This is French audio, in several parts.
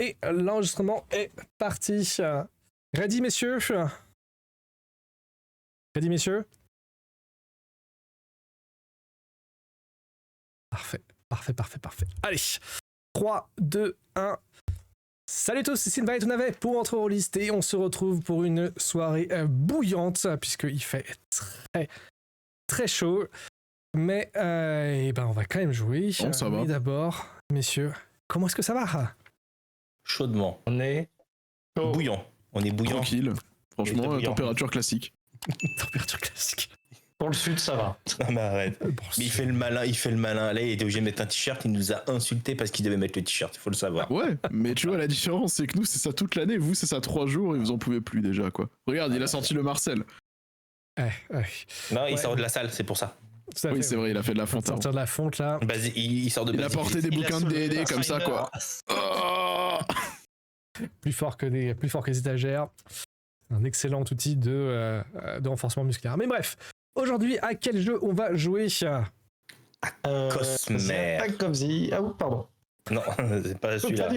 Et l'enregistrement est parti. Ready, messieurs? Ready, messieurs? Parfait. Allez, 3, 2, 1. Salut à tous, c'est Sylvain et Tounavet pour Entre Rôlistes et on se retrouve pour une soirée bouillante puisqu'il fait très chaud. Mais on va quand même jouer. Bon, ça va. Mais d'abord, messieurs, comment est-ce que ça va? Chaudement. On est bouillant. On est bouillant. Tranquille. Franchement, bouillant. température classique. Température classique. pour le sud, ça va. Non mais arrête. Mais il fait le malin. Là, il était obligé de mettre un t-shirt. Il nous a insulté parce qu'il devait mettre le t-shirt. Il faut le savoir. Ouais, mais tu vois, la différence, c'est que nous, c'est ça toute l'année. Vous, c'est ça 3 jours et vous en pouvez plus déjà, quoi. Regarde, il a sorti le Marcel. Non, il sort de la salle, c'est pour ça. Oui, c'est vrai, il a fait de la fonte. Sortir de la fonte, là. Il sort de Il a porté des bouquins de D&D comme ça, quoi. Oh plus fort que les étagères. Un excellent outil de renforcement musculaire. Mais bref, aujourd'hui, à quel jeu on va jouer? Cosmere. Pardon. Non, c'est pas celui-là.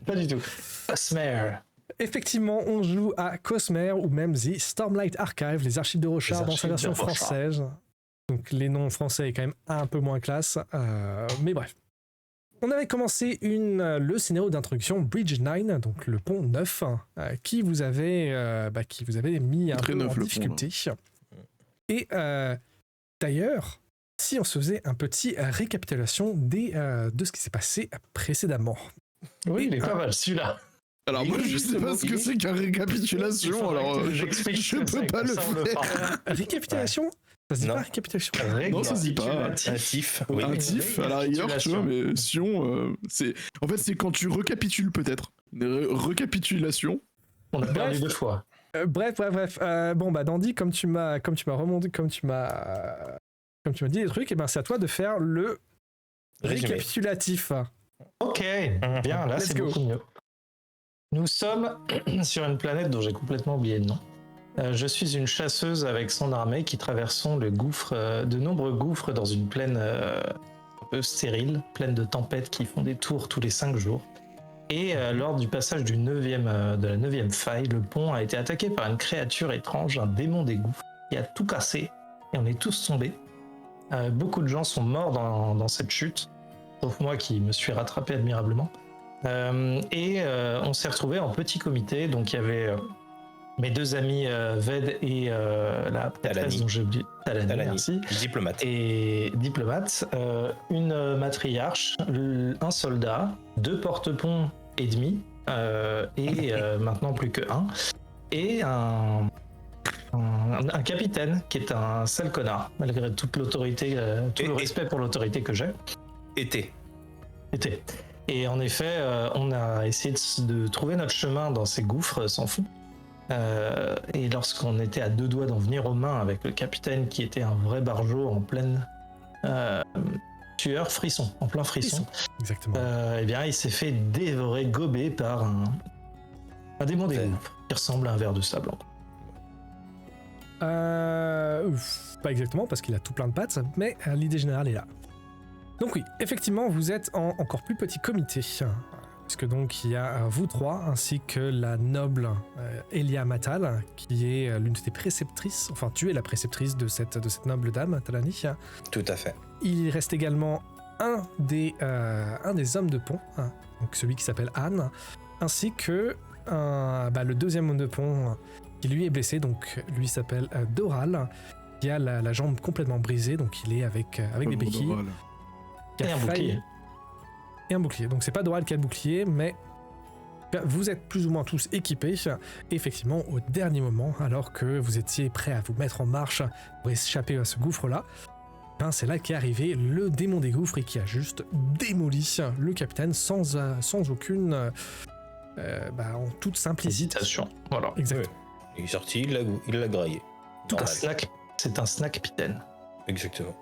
Pas du tout. Cosmere. Effectivement, on joue à Cosmere ou même The Stormlight Archive, les archives de Rochard dans sa version française. Donc les noms français est quand même un peu moins classe. Mais bref. On avait commencé le scénario d'introduction Bridge 9, donc le pont 9, qui vous avait mis un peu en difficulté. Et d'ailleurs, si on se faisait un petit récapitulation de ce qui s'est passé précédemment. Oui, il est pas mal celui-là. Alors moi, je sais pas ce que c'est qu'une récapitulation, alors je peux pas le faire. Récapitulation? Ça se dit pas récapitulation? Non, ça se dit pas. Un tif. Oui. Un tif, à la rigueur, tu vois, mais Sion, c'est... En fait, c'est quand tu récapitules, peut-être. Récapitulation. On a perdu 2 fois. Bref. Dandy, comme tu m'as dit des trucs, et ben c'est à toi de faire le récapitulatif. Ok, bien, là c'est beaucoup mieux. Nous sommes sur une planète dont j'ai complètement oublié le nom. Je suis une chasseuse avec son armée qui traversons de nombreux gouffres dans une plaine un peu stérile, pleine de tempêtes qui font des tours tous les 5 jours. Et lors du passage de la 9e faille, le pont a été attaqué par une créature étrange, un démon des gouffres, qui a tout cassé, et on est tous tombés. Beaucoup de gens sont morts dans cette chute, sauf moi qui me suis rattrapé admirablement. On s'est retrouvés en petit comité, donc il y avait mes 2 amis Ved et la prêtresse dont j'ai oublié, Talani, merci. Diplomate. Et diplomate, une matriarche, un soldat, 2 porte-ponts et demi, maintenant plus que 1, et un capitaine qui est un sale connard, malgré toute l'autorité, le respect pour l'autorité que j'ai. Été. Et en effet, on a essayé de trouver notre chemin dans ces gouffres sans fond. Et lorsqu'on était à 2 doigts d'en venir aux mains avec le capitaine qui était un vrai barjot en pleine en plein frisson. Exactement. Eh bien, il s'est fait dévorer, gober par un démon des gouffres qui ressemble à un ver de sable. Pas exactement parce qu'il a tout plein de pattes, mais l'idée générale est là. Donc oui, effectivement, vous êtes en encore plus petit comité, puisque donc il y a vous 3 ainsi que la noble Elia Matal, qui est l'une de tes préceptrices. Enfin, tu es la préceptrice de cette noble dame, Talani. Tout à fait. Il reste également un des hommes de pont, donc celui qui s'appelle Anne, ainsi que le 2e homme de pont qui lui est blessé, donc lui s'appelle Doral, qui a la jambe complètement brisée, donc il est avec des béquilles. Doral. Et un bouclier. Et un bouclier. Donc c'est pas Doral qui a le bouclier, mais vous êtes plus ou moins tous équipés. Et effectivement, au dernier moment, alors que vous étiez prêts à vous mettre en marche pour échapper à ce gouffre-là, c'est là qu'est arrivé le démon des gouffres et qui a juste démoli le capitaine sans aucune... en toute simplicité. Hésitation. Voilà. Exactement. Ouais. Il est sorti, il l'a graillé. C'est un snack capitaine. Exactement.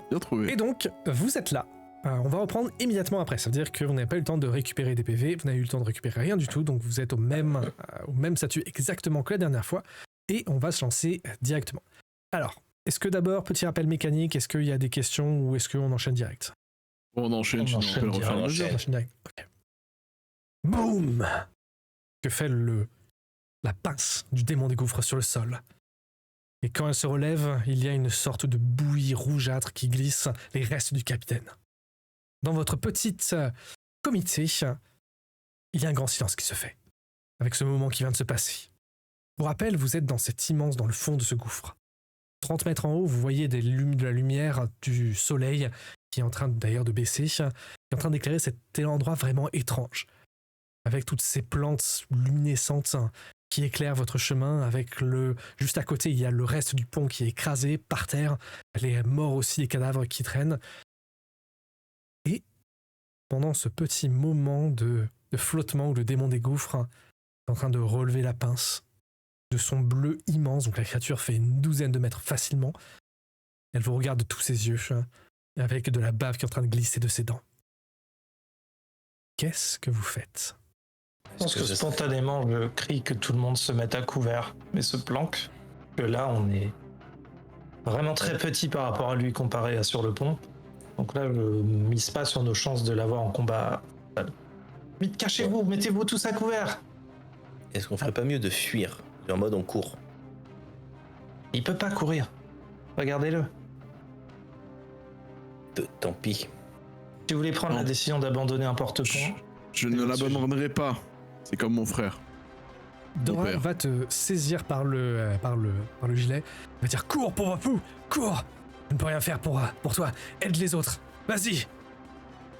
Bien trouvé. Et donc, vous êtes là. On va reprendre immédiatement après. Ça veut dire que vous n'avez pas eu le temps de récupérer des PV, vous n'avez eu le temps de récupérer rien du tout, donc vous êtes au même statut exactement que la dernière fois, et on va se lancer directement. Alors, est-ce que d'abord, petit rappel mécanique, est-ce qu'il y a des questions ou est-ce qu'on enchaîne direct? On enchaîne, sinon on peut le refaire. On enchaîne direct. Okay. Boum! Que fait la pince du démon des gouffres sur le sol. Et quand elle se relève, il y a une sorte de bouillie rougeâtre qui glisse les restes du capitaine. Dans votre petite comité, il y a un grand silence qui se fait, avec ce moment qui vient de se passer. Pour rappel, vous êtes dans le fond de ce gouffre. 30 mètres en haut, vous voyez de la lumière du soleil qui est en train d'ailleurs de baisser, qui est en train d'éclairer cet endroit vraiment étrange, avec toutes ces plantes luminescentes qui éclairent votre chemin, juste à côté, il y a le reste du pont qui est écrasé par terre, les morts aussi, les cadavres qui traînent. Et pendant ce petit moment de flottement où le démon des gouffres est en train de relever la pince de son bleu immense, donc la créature fait une 12aine de mètres facilement, elle vous regarde de tous ses yeux, avec de la bave qui est en train de glisser de ses dents. Qu'est-ce que vous faites ? Je pense que spontanément, je crie que tout le monde se mette à couvert, mais se planque, que là, on est vraiment très petit par rapport à lui comparé à sur le pont. Donc là, je mise pas sur nos chances de l'avoir en combat. Vite, cachez-vous, mettez-vous tous à couvert. Est-ce qu'on ferait pas mieux de fuir, en mode on court? Il peut pas courir. Regardez-le. Tant pis. Si vous voulez prendre la décision d'abandonner un porte-pont... Je ne l'abandonnerai pas. C'est comme mon frère. Dora va te saisir par le gilet. Elle va dire « Cours, pauvre pou! Cours! Je ne peux rien faire pour toi. Aide les autres. Vas-y !»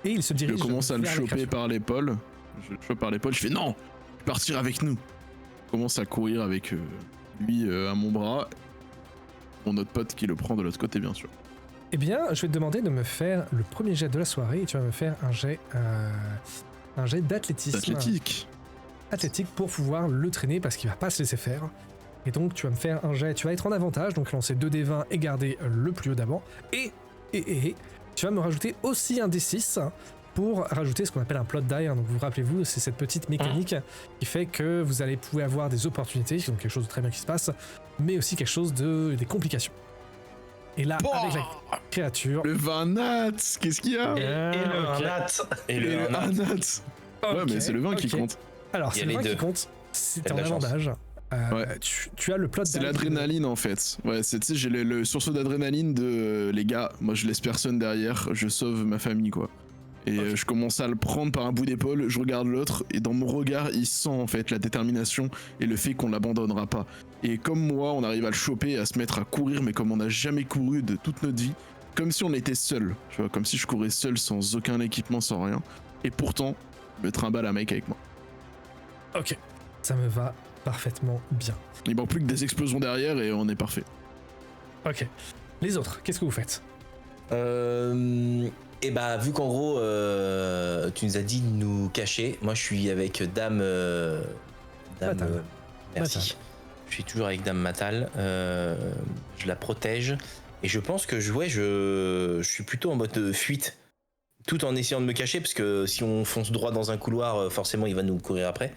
Et il se dirige. Je commence à le choper par l'épaule. Je le chope par l'épaule. Je fais « Non! Partir avec nous !» Je commence à courir avec lui à mon bras. Mon autre pote qui le prend de l'autre côté, bien sûr. Eh bien, je vais te demander de me faire le premier jet de la soirée et tu vas me faire un jet d'athlétisme. Athlétique pour pouvoir le traîner parce qu'il va pas se laisser faire. Et donc, tu vas me faire un jet. Tu vas être en avantage, donc lancer 2d20 et garder le plus haut d'avant. Et tu vas me rajouter aussi un d6 pour rajouter ce qu'on appelle un plot die. Donc, vous rappelez-vous, c'est cette petite mécanique qui fait que vous allez pouvoir avoir des opportunités, donc quelque chose de très bien qui se passe, mais aussi quelque chose des complications. Et là, avec la créature... Le vin nat, qu'est-ce qu'il y a? Et le nat. Ouais, mais c'est le vin qui compte. Alors, c'est le vin qui compte. C'est un avantage. Ouais. Tu as le plot. C'est l'adrénaline en fait. Ouais, tu sais, j'ai le sursaut d'adrénaline de les gars. Moi, je laisse personne derrière. Je sauve ma famille, quoi. Et je commence à le prendre par un bout d'épaule. Je regarde l'autre et dans mon regard, il sent en fait la détermination et le fait qu'on l'abandonnera pas. Et comme moi, on arrive à le choper, à se mettre à courir, mais comme on n'a jamais couru de toute notre vie, comme si on était seul. Tu vois, comme si je courais seul, sans aucun équipement, sans rien. Et pourtant, je me trimballe un mec avec moi. Ok, ça me va parfaitement bien. Il manque plus que des explosions derrière et on est parfait. Ok. Les autres, qu'est-ce que vous faites? Et bah, vu qu'en gros, tu nous as dit de nous cacher, moi je suis avec Dame. Matal. Merci. Matal. Je suis toujours avec Dame Matal. Je la protège. Et je pense que je suis plutôt en mode fuite. Tout en essayant de me cacher, parce que si on fonce droit dans un couloir, forcément il va nous courir après.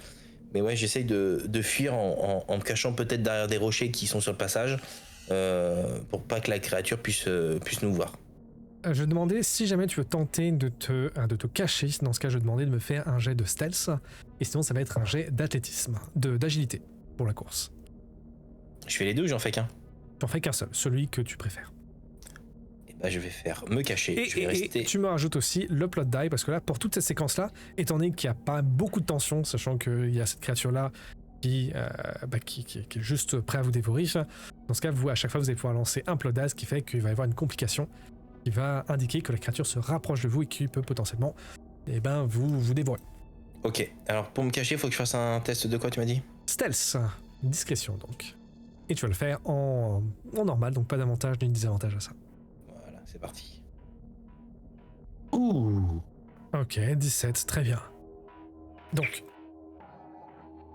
Mais ouais, j'essaye de fuir en me cachant peut-être derrière des rochers qui sont sur le passage, pour pas que la créature puisse nous voir. Je demandais si jamais tu veux tenter de te cacher. Dans ce cas, je demandais de me faire un jet de stealth. Et sinon, ça va être un jet d'athlétisme, d'agilité pour la course. Je fais les deux ou j'en fais qu'un? Tu en fais qu'un seul, celui que tu préfères. Bah, je vais faire me cacher. Et tu me rajoutes aussi le plot die, parce que là, pour toute cette séquence-là, étant donné qu'il n'y a pas beaucoup de tension, sachant qu'il y a cette créature-là qui est juste prêt à vous dévorer, dans ce cas, vous, à chaque fois, vous allez pouvoir lancer un plot die, ce qui fait qu'il va y avoir une complication qui va indiquer que la créature se rapproche de vous et qui peut potentiellement vous dévorer. Ok, alors pour me cacher, il faut que je fasse un test de quoi, tu m'as dit? Stealth, discrétion donc. Et tu vas le faire en normal, donc pas d'avantage ni de désavantage à ça. Voilà, c'est parti. Ouh. Ok, 17, très bien. Donc,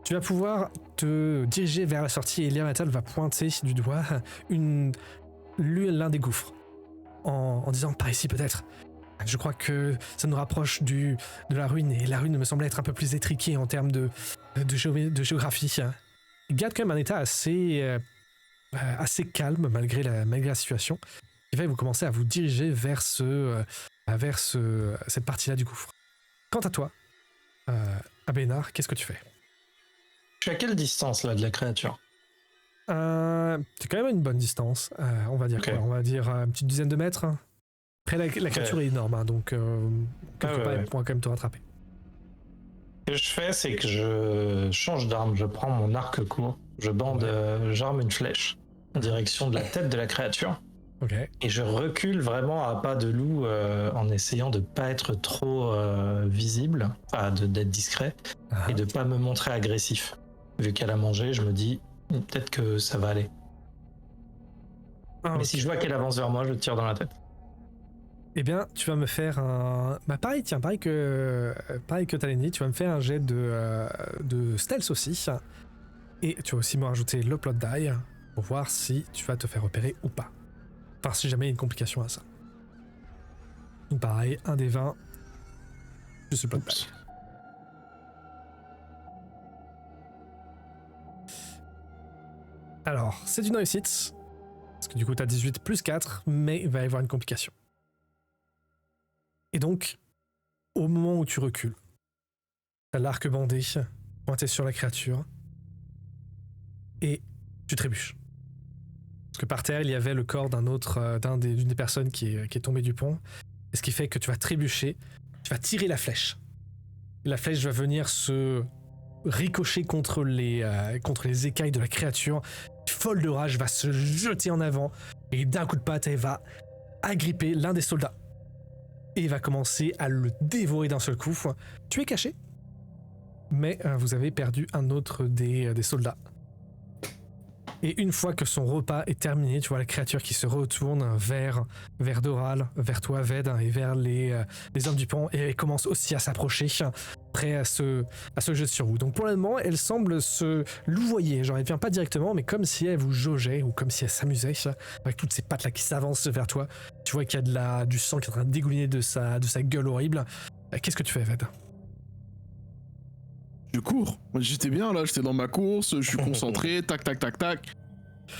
tu vas pouvoir te diriger vers la sortie et Liamatal va pointer du doigt l'un des gouffres en disant par ici peut-être. Je crois que ça nous rapproche de la ruine et la ruine me semble être un peu plus étriquée en termes de géographie. Il garde quand même un état assez calme malgré la situation. Il va vous commencer à vous diriger vers cette partie-là du gouffre. Quant à toi, Abénar, qu'est-ce que tu fais? Je suis à quelle distance là de la créature? C'est quand même à une bonne distance. On va dire quoi? On va dire une petite dizaine de mètres. Après, la créature est énorme, hein, donc quelque part, elle pourra quand même te rattraper. Ce que je fais, c'est que je change d'arme. Je prends mon arc court, je bande, j'arme une flèche en direction de la tête de la créature. Ok. Et je recule vraiment à pas de loup en essayant de pas être trop visible, enfin d'être discret et de pas me montrer agressif. Vu qu'elle a mangé, je me dis peut-être que ça va aller. Mais si je vois qu'elle avance vers moi, je tire dans la tête. Eh bien, tu vas me faire un... Bah pareil que Taleni, tu vas me faire un jet de stealth aussi. Et tu vas aussi me rajouter le plot die pour voir si tu vas te faire repérer ou pas. Enfin, si jamais il y a une complication à ça. Donc pareil, un des 20, juste le plot die. Alors, c'est une réussite, parce que du coup tu as 18 plus 4, mais il va y avoir une complication. Et donc, au moment où tu recules, tu as l'arc bandé pointé sur la créature, et tu trébuches. Parce que par terre, il y avait le corps d'une des personnes qui est tombée du pont, et ce qui fait que tu vas trébucher, tu vas tirer la flèche. La flèche va venir se ricocher contre les écailles de la créature, folle de rage, va se jeter en avant et d'un coup de patte, elle va agripper l'un des soldats et va commencer à le dévorer d'un seul coup. Tu es caché, mais vous avez perdu un autre des soldats. Et une fois que son repas est terminé, tu vois la créature qui se retourne vers Doral, vers toi Ved et vers les hommes du pont, et elle commence aussi à s'approcher, prêt à se jeter sur vous. Donc pour le moment, elle semble se louvoyer, genre elle vient pas directement, mais comme si elle vous jaugeait ou comme si elle s'amusait, avec toutes ces pattes là qui s'avancent vers toi. Tu vois qu'il y a du sang qui est en train de dégouliner de sa gueule horrible. Qu'est-ce que tu fais, Ved? Je cours. J'étais bien là, j'étais dans ma course, je suis concentré, tac tac tac tac.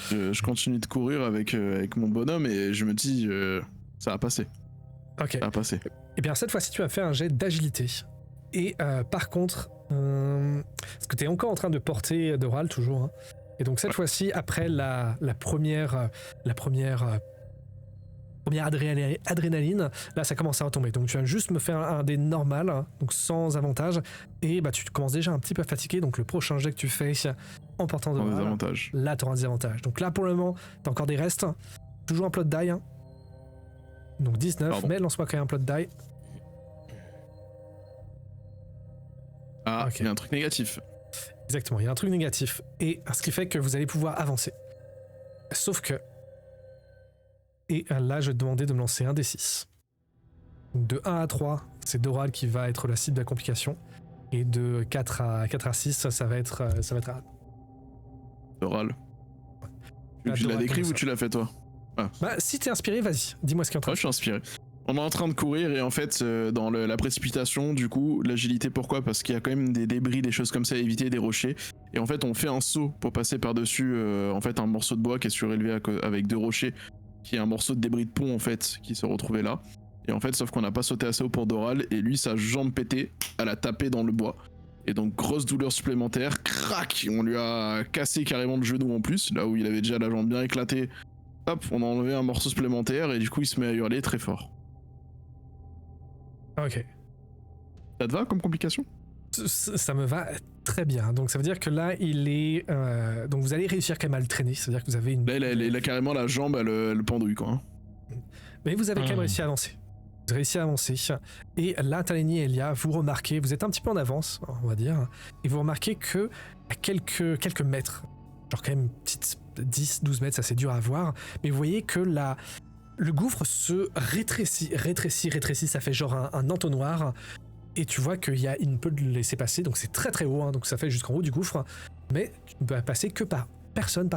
Je continue de courir avec mon bonhomme et je me dis ça va passer. Ok. Ça va passer. Et bien cette fois-ci tu vas faire un jet d'agilité. Et par contre, parce que tu es encore en train de porter Doral toujours, hein. Et donc cette fois-ci, après la première adrénaline, là ça commence à retomber. Donc tu vas juste me faire un dé normal, hein, donc sans avantage, et bah tu commences déjà un petit peu à fatiguer, donc le prochain jet que tu fais en portant de mal, là tu auras des avantages. Donc là pour le moment, t'as encore des restes, toujours un plot die, hein. Donc 19, pardon. Mais lance-moi quand même un plot die. Ah, okay. Il y a un truc négatif. Exactement, il y a un truc négatif, et ce qui fait que vous allez pouvoir avancer. Sauf que et là, je vais te demander de me lancer un D6. De 1 à 3, c'est Doral qui va être la cible de la complication. Et de 4 à 6, ça va être Arad. Doral. Ouais. Tu l'as décrit ou tu l'as fait toi? Bah, si t'es inspiré, vas-y. Dis-moi ce qui est en train de... je suis inspiré. On est en train de courir et en fait, dans la précipitation, du coup, l'agilité, pourquoi? Parce qu'il y a quand même des débris, des choses comme ça à éviter, des rochers. Et en fait, on fait un saut pour passer par-dessus en fait, un morceau de bois qui est surélevé avec 2 rochers, qui est un morceau de débris de pont en fait qui se retrouvait là, et en fait sauf qu'on n'a pas sauté assez haut pour Doral, et lui sa jambe pétée, elle a tapé dans le bois, et donc grosse douleur supplémentaire, crac, on lui a cassé carrément le genou en plus, là où il avait déjà la jambe bien éclatée, hop, on a enlevé un morceau supplémentaire et du coup il se met à hurler très fort. Ok. Ça te va comme complication? Ça me va très bien. Donc ça veut dire que là il est donc vous allez réussir quand même à le traîner, c'est-à-dire que vous avez une... Là il a carrément la jambe, elle pendouille quoi, hein. Mais vous avez quand même réussi à avancer. Vous avez réussi à avancer, et là Taleni et Elia, vous remarquez, vous êtes un petit peu en avance on va dire, et vous remarquez que à quelques mètres, genre quand même une petite 10-12 mètres, ça c'est dur à voir, mais vous voyez que le gouffre se rétrécit, ça fait genre un entonnoir. Et tu vois qu'il y a une peu de laisser passer, donc c'est très très haut, hein, donc ça fait jusqu'en haut du gouffre, mais tu ne peux passer que par personne.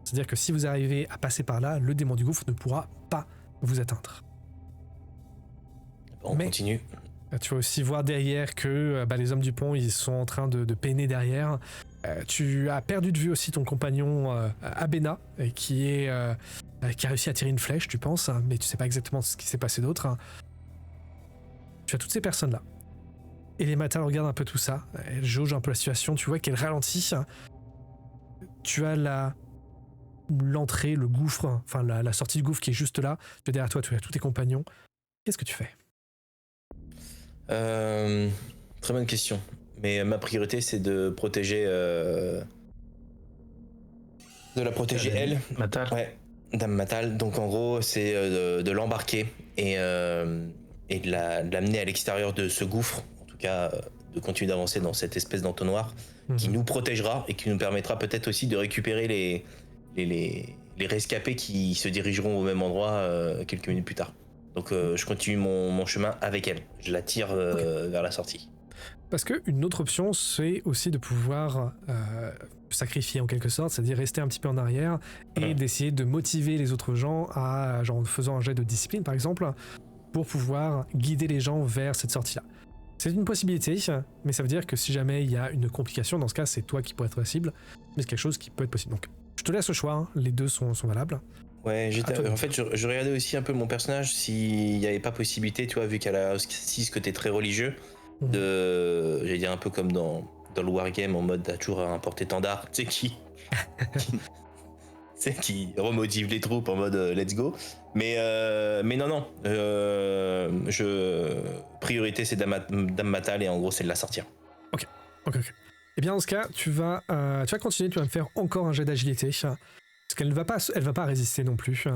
C'est-à-dire que si vous arrivez à passer par là, le démon du gouffre ne pourra pas vous atteindre. On continue. Tu vas aussi voir derrière que les hommes du pont, ils sont en train de peiner derrière. Tu as perdu de vue aussi ton compagnon Abénar, qui a réussi à tirer une flèche, tu penses, mais tu sais pas exactement ce qui s'est passé d'autre. Tu as toutes ces personnes-là. Elématal regarde un peu tout ça, elle jauge un peu la situation, tu vois qu'elle ralentit. Tu as l'entrée, le gouffre, enfin la sortie du gouffre qui est juste là. Derrière toi, tu as tous tes compagnons. Qu'est-ce que tu fais? Très bonne question. Mais ma priorité, c'est de protéger... De la protéger, elle. Matal. Ouais, Dame Matal. Donc en gros, c'est de l'embarquer et de l'amener à l'extérieur de ce gouffre. En tout cas, de continuer d'avancer dans cette espèce d'entonnoir qui nous protégera et qui nous permettra peut-être aussi de récupérer les rescapés qui se dirigeront au même endroit quelques minutes plus tard. Donc je continue mon chemin avec elle. Je la tire vers la sortie. Parce qu'une autre option, c'est aussi de pouvoir sacrifier en quelque sorte, c'est-à-dire rester un petit peu en arrière et d'essayer de motiver les autres gens genre en faisant un jet de discipline par exemple, pour pouvoir guider les gens vers cette sortie-là. C'est une possibilité, mais ça veut dire que si jamais il y a une complication, dans ce cas, c'est toi qui pourrais être la cible, mais c'est quelque chose qui peut être possible. Donc, je te laisse le choix, les deux sont valables. Ouais, en fait, je regardais aussi un peu mon personnage, s'il n'y avait pas possibilité, tu vois, vu qu'elle a aussi ce côté très religieux, j'allais dire un peu comme dans le wargame, en mode t'as toujours un porte-étendard, tu sais qui remotive les troupes en mode let's go. Mais non, priorité c'est Dame Matal et en gros c'est de la sortir. Ok. Et bien dans ce cas, tu vas continuer, tu vas me faire encore un jet d'agilité. Parce qu'elle va pas résister non plus,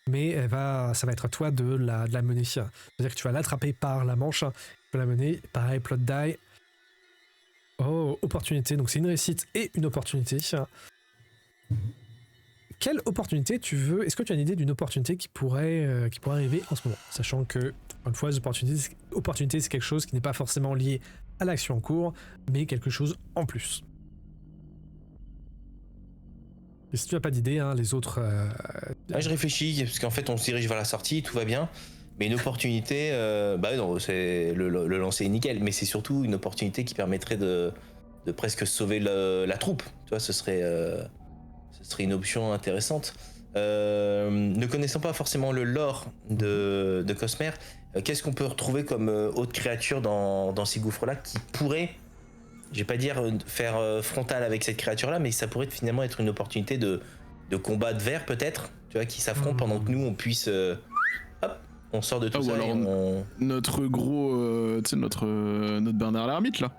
mais ça va être à toi de la mener. C'est-à-dire que tu vas l'attraper par la manche, tu vas la mener, pareil, plot die. Oh, opportunité, donc c'est une réussite et une opportunité. Quelle opportunité tu veux? Est-ce que tu as une idée d'une opportunité qui pourrait arriver en ce moment? Sachant que, encore une fois, les opportunités, c'est quelque chose qui n'est pas forcément lié à l'action en cours, mais quelque chose en plus. Et si tu n'as pas d'idée, les autres... Je réfléchis, parce qu'en fait on se dirige vers la sortie, tout va bien. Mais une opportunité, non, c'est le lancer est nickel, mais c'est surtout une opportunité qui permettrait de presque sauver la troupe. Tu vois, ce serait une option intéressante. Ne connaissant pas forcément le lore de Cosmere, qu'est-ce qu'on peut retrouver comme autre créature dans ces gouffres-là qui pourrait, je vais pas dire faire frontal avec cette créature-là, mais ça pourrait finalement être une opportunité de combat de verre peut-être, tu vois, qui s'affrontent pendant que nous on puisse... on sort de tout ça. Alors notre gros, tu sais, notre Bernard l'ermite là.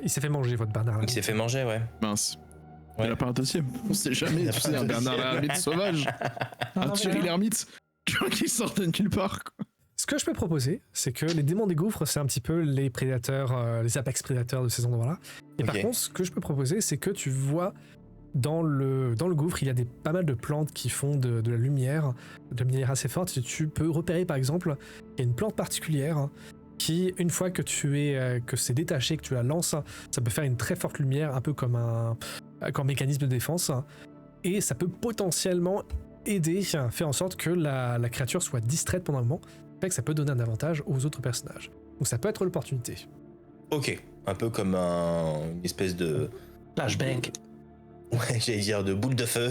Il s'est fait manger, votre Bernard l'ermite. Il s'est fait manger, ouais. Mince. Ouais. Il a pas un deuxième. On sait jamais, tu sais, un Bernard l'ermite sauvage. Un Thierry l'ermite qui sort de nulle part, quoi. Ce que je peux proposer, c'est que les démons des gouffres, c'est un petit peu les prédateurs, les apex prédateurs de ces endroits-là. Et par contre, ce que je peux proposer, c'est que tu vois dans le gouffre, il y a pas mal de plantes qui font de la lumière assez forte. Et tu peux repérer, par exemple, il y a une plante particulière qui, une fois que c'est détaché, que tu la lances, ça peut faire une très forte lumière, un peu comme un mécanisme de défense. Et ça peut potentiellement aider, faire en sorte que la créature soit distraite pendant un moment. Que ça peut donner un avantage aux autres personnages. Donc ça peut être l'opportunité. Ok, un peu comme une espèce de... flashbang. Ouais, j'allais dire de boule de feu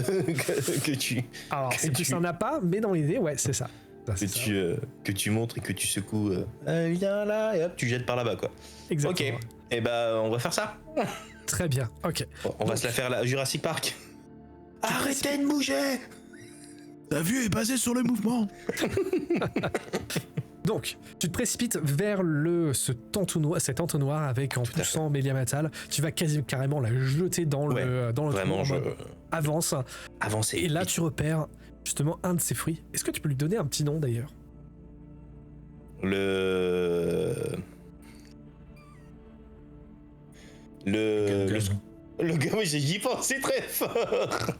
que tu... Alors, tu n'en as pas, mais dans l'idée, ouais, c'est ça. Que tu montres et que tu secoues. Viens là, et hop, tu jettes par là-bas, quoi. Exactement. Ok, et on va faire ça. Très bien, ok. On va se la faire là, Jurassic Park. Arrêtez de bouger! Ta vue est basée sur le mouvement. Donc, tu te précipites vers cet entonnoir avec en poussant Mélia Matal. Tu vas carrément la jeter dans le vraiment, trou. Avance. Et là, tu repères justement un de ces fruits. Est-ce que tu peux lui donner un petit nom d'ailleurs? Le gum, j'y pensais très fort.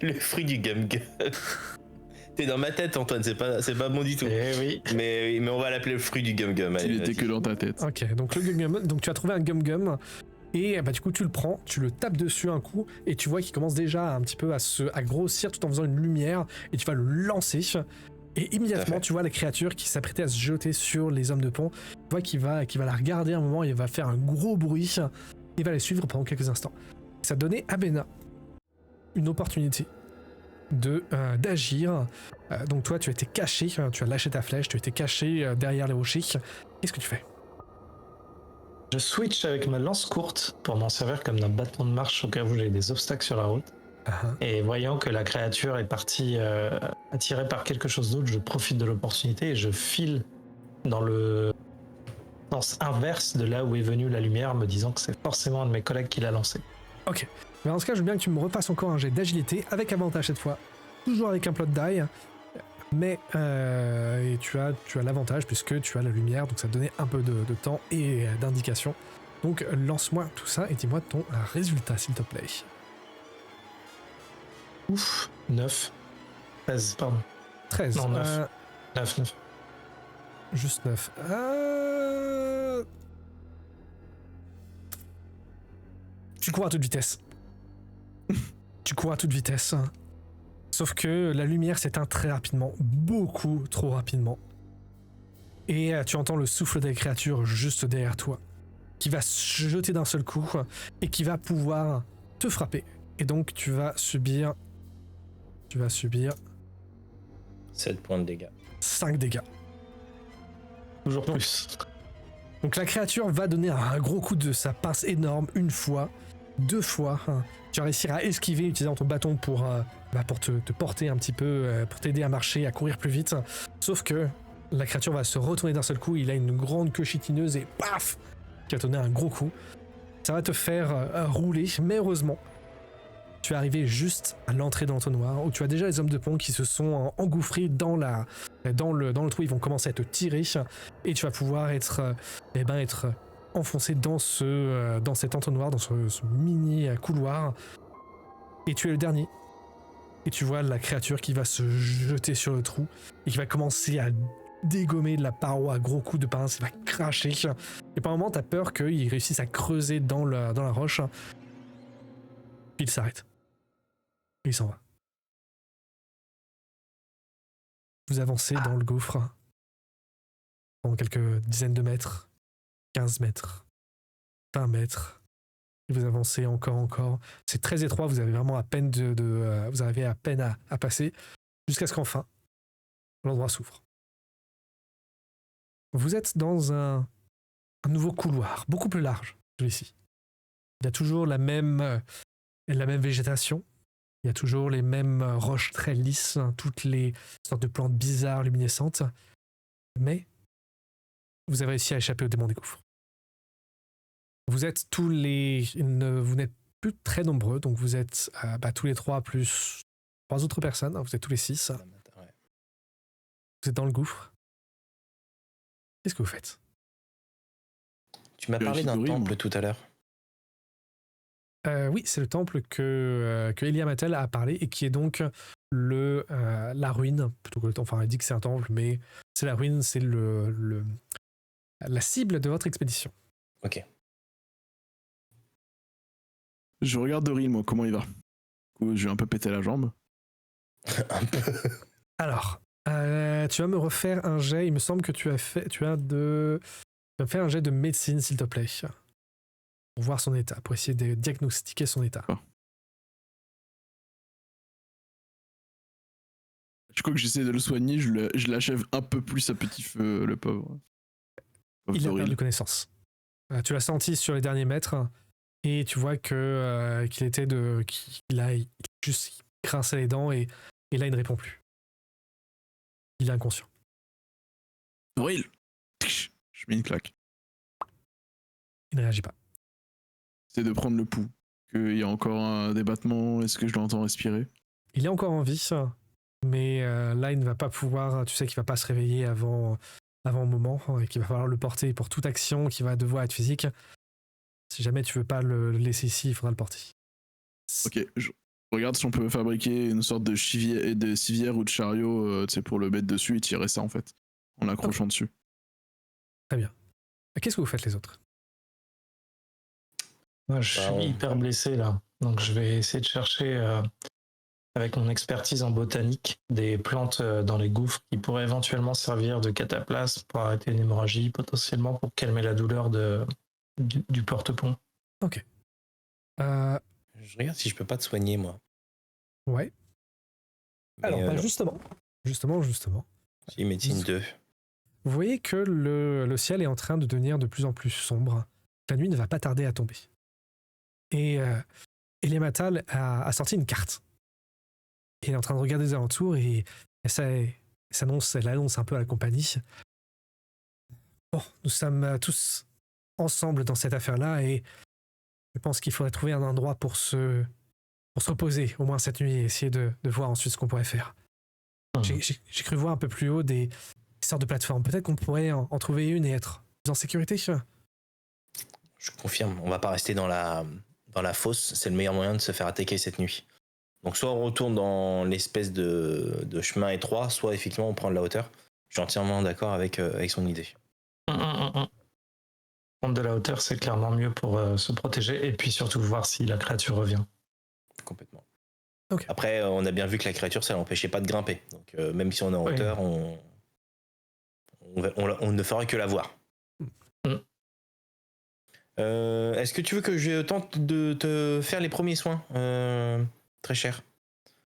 Le fruit du gum-gum. T'es dans ma tête, Antoine, c'est pas bon du tout. Oui. Mais on va l'appeler le fruit du gum-gum. Il était que dans ta tête. Ok, donc le gum-gum, donc tu as trouvé un gum-gum et du coup tu le prends, tu le tapes dessus un coup et tu vois qu'il commence déjà un petit peu à grossir tout en faisant une lumière et tu vas le lancer et immédiatement tu vois la créature qui s'apprêtait à se jeter sur les hommes de pont. Tu vois qu'il va la regarder un moment et il va faire un gros bruit. Il va les suivre pendant quelques instants. Ça donnait à Bena une opportunité d'agir. Donc toi tu as été caché, tu as lâché ta flèche, tu as été caché derrière les rochers. Qu'est-ce que tu fais? Je switch avec ma lance courte pour m'en servir comme d'un bâton de marche au cas où j'ai des obstacles sur la route. Et voyant que la créature est partie attirée par quelque chose d'autre, je profite de l'opportunité et je file dans le sens inverse de là où est venue la lumière, me disant que c'est forcément un de mes collègues qui l'a lancé. Ok. Mais dans ce cas, je veux bien que tu me repasses encore un jet d'agilité avec avantage cette fois. Toujours avec un plot die. Mais et tu as l'avantage puisque tu as la lumière, donc ça te donnait un peu de temps et d'indication. Donc lance-moi tout ça et dis-moi ton résultat, s'il te plaît. Ouf, 9. 13, pardon. 13. Non, 9. 9. Juste 9. Tu cours à toute vitesse. Tu cours à toute vitesse. Sauf que la lumière s'éteint très rapidement, beaucoup trop rapidement. Et tu entends le souffle des créatures juste derrière toi, qui va se jeter d'un seul coup et qui va pouvoir te frapper. Et donc tu vas subir 7 points de dégâts. 5 dégâts. Toujours plus. Donc la créature va donner un gros coup de sa pince énorme une fois, 2 fois. Tu vas réussir à esquiver, utilisant ton bâton pour te porter un petit peu, pour t'aider à marcher, à courir plus vite. Sauf que la créature va se retourner d'un seul coup, il a une grande queue chitineuse et paf, qui va te donner un gros coup. Ça va te faire rouler, mais heureusement, tu es arrivé juste à l'entrée de l'entonnoir, où tu as déjà les hommes de pont qui se sont engouffrés dans le trou, ils vont commencer à te tirer, et tu vas pouvoir être enfoncé dans cet entonnoir, dans ce mini couloir, et tu es le dernier. Et tu vois la créature qui va se jeter sur le trou, et qui va commencer à dégommer de la paroi à gros coups de pince, il va cracher, et par un moment t'as peur qu'il réussisse à creuser dans la roche, puis il s'arrête. Et il s'en va. Vous avancez dans le gouffre pendant quelques dizaines de mètres, 15 mètres, 20 mètres. Et vous avancez encore. C'est très étroit, vous avez vraiment à peine vous arrivez à peine à passer, jusqu'à ce qu'enfin, l'endroit s'ouvre. Vous êtes dans un nouveau couloir, beaucoup plus large, celui-ci. Il y a toujours la même végétation. Il y a toujours les mêmes roches très lisses, toutes les sortes de plantes bizarres, luminescentes. Mais vous avez réussi à échapper au démon des gouffres. Vous êtes vous n'êtes plus très nombreux, donc vous êtes tous les 3 plus 3 autres personnes, vous êtes tous les 6. Vous êtes dans le gouffre. Qu'est-ce que vous faites? Tu m'as parlé d'un temple tout à l'heure. Oui, c'est le temple que Elia Mattel a parlé et qui est donc la ruine, plutôt que le temple. Enfin, il dit que c'est un temple, mais c'est la ruine, c'est la cible de votre expédition. Ok. Je regarde Doril, moi, comment il va. Du coup, je vais un peu péter la jambe. Un peu. Alors, tu vas me refaire un jet. Il me semble que tu vas me faire un jet de médecine, s'il te plaît. Pour voir son état, pour essayer de diagnostiquer son état. Oh. Je crois que j'essaie de le soigner, je l'achève un peu plus à petit feu, le pauvre. Il a perdu connaissance. Tu l'as senti sur les derniers mètres et tu vois qu'il a juste grincé les dents et là il ne répond plus. Il est inconscient. Doril, je mets une claque. Il ne réagit pas. C'est de prendre le pouls. Qu'il y a encore des battements, est-ce que je l'entends respirer? Il est encore en vie, mais là il ne va pas pouvoir, tu sais qu'il ne va pas se réveiller avant un moment et qu'il va falloir le porter pour toute action qui va devoir être physique. Si jamais tu veux pas le laisser ici, il faudra le porter. Ok, je regarde si on peut fabriquer une sorte de civière ou de chariot pour le mettre dessus et tirer ça en fait, en l'accrochant dessus. Très bien. Qu'est-ce que vous faites les autres? Moi, je suis hyper blessé là, donc je vais essayer de chercher avec mon expertise en botanique des plantes dans les gouffres qui pourraient éventuellement servir de cataplasme pour arrêter une hémorragie, potentiellement pour calmer la douleur du porte-pont. Ok. Je regarde si je peux pas te soigner moi. Ouais. Mais alors justement. J'ai médecine 2. Vous voyez que le ciel est en train de devenir de plus en plus sombre. La nuit ne va pas tarder à tomber. Et Eliamatal a sorti une carte. Et elle est en train de regarder les alentours et elle annonce un peu à la compagnie. Bon, nous sommes tous ensemble dans cette affaire-là et je pense qu'il faudrait trouver un endroit pour se reposer, au moins cette nuit, et essayer de voir ensuite ce qu'on pourrait faire. J'ai cru voir un peu plus haut des sortes de plateformes. Peut-être qu'on pourrait en trouver une et être plus en sécurité. Je confirme, on va pas rester dans la fosse, c'est le meilleur moyen de se faire attaquer cette nuit. Donc soit on retourne dans l'espèce de chemin étroit, soit effectivement on prend de la hauteur. Je suis entièrement d'accord avec son idée. Prendre de la hauteur, c'est clairement mieux pour se protéger et puis surtout voir si la créature revient. Complètement. Okay. Après, on a bien vu que la créature, ça l'empêchait pas de grimper. Donc même si on est en hauteur, on ne fera que la voir. Est-ce que tu veux que je tente de te faire les premiers soins, très cher?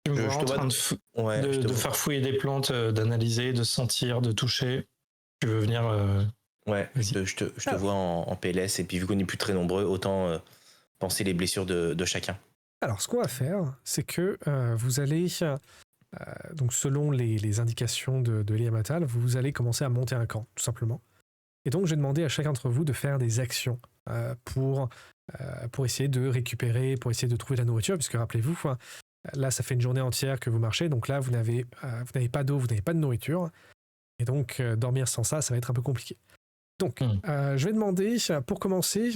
Tu me vois en train de faire fouiller des plantes, d'analyser, de sentir, de toucher. Tu veux venir Ouais, je te vois en PLS, et puis vu qu'on n'est plus très nombreux, autant penser les blessures de chacun. Alors, ce qu'on va faire, c'est que vous allez, donc selon les indications de Eliamatal, vous allez commencer à monter un camp, tout simplement. Et donc, je vais demander à chacun d'entre vous de faire des actions pour essayer de récupérer, pour essayer de trouver de la nourriture, puisque rappelez-vous, là, ça fait une journée entière que vous marchez, donc là, vous n'avez pas d'eau, vous n'avez pas de nourriture, et donc dormir sans ça, ça va être un peu compliqué. Donc, je vais demander, pour commencer,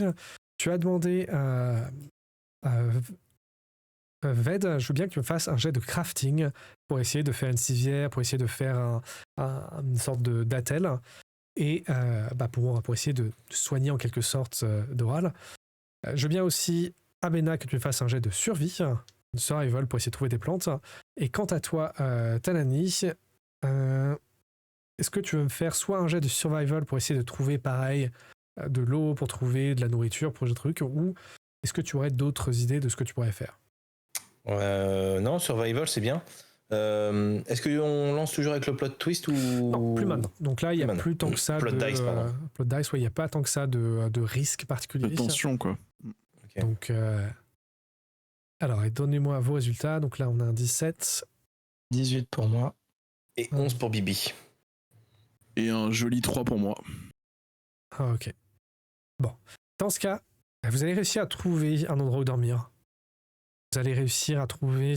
tu as demandé Ved, je veux bien que tu me fasses un jet de crafting pour essayer de faire une civière, pour essayer de faire une sorte d'attel, et pour essayer de soigner en quelque sorte Doral. Je veux bien aussi, Abena, que tu me fasses un jet de survie, de survival, pour essayer de trouver des plantes. Et quant à toi, Talani, est-ce que tu veux me faire soit un jet de survival pour essayer de trouver pareil de l'eau, pour trouver de la nourriture, pour des trucs, ou est-ce que tu aurais d'autres idées de ce que tu pourrais faire? Non, survival c'est bien. Est-ce qu'on lance toujours avec le plot twist ou... Non, plus maintenant. Donc là, il n'y a plus tant que ça plot dice, pardon. Plot dice, il n'y a pas tant que ça de risque particulier. De tension, quoi. Okay. Donc, alors, donnez-moi vos résultats. Donc là, on a un 17. 18 pour moi. Et 11 pour Bibi. Et un joli 3 pour moi. Ah, ok. Bon. Dans ce cas, vous allez réussir à trouver un endroit où dormir. Vous allez réussir à trouver,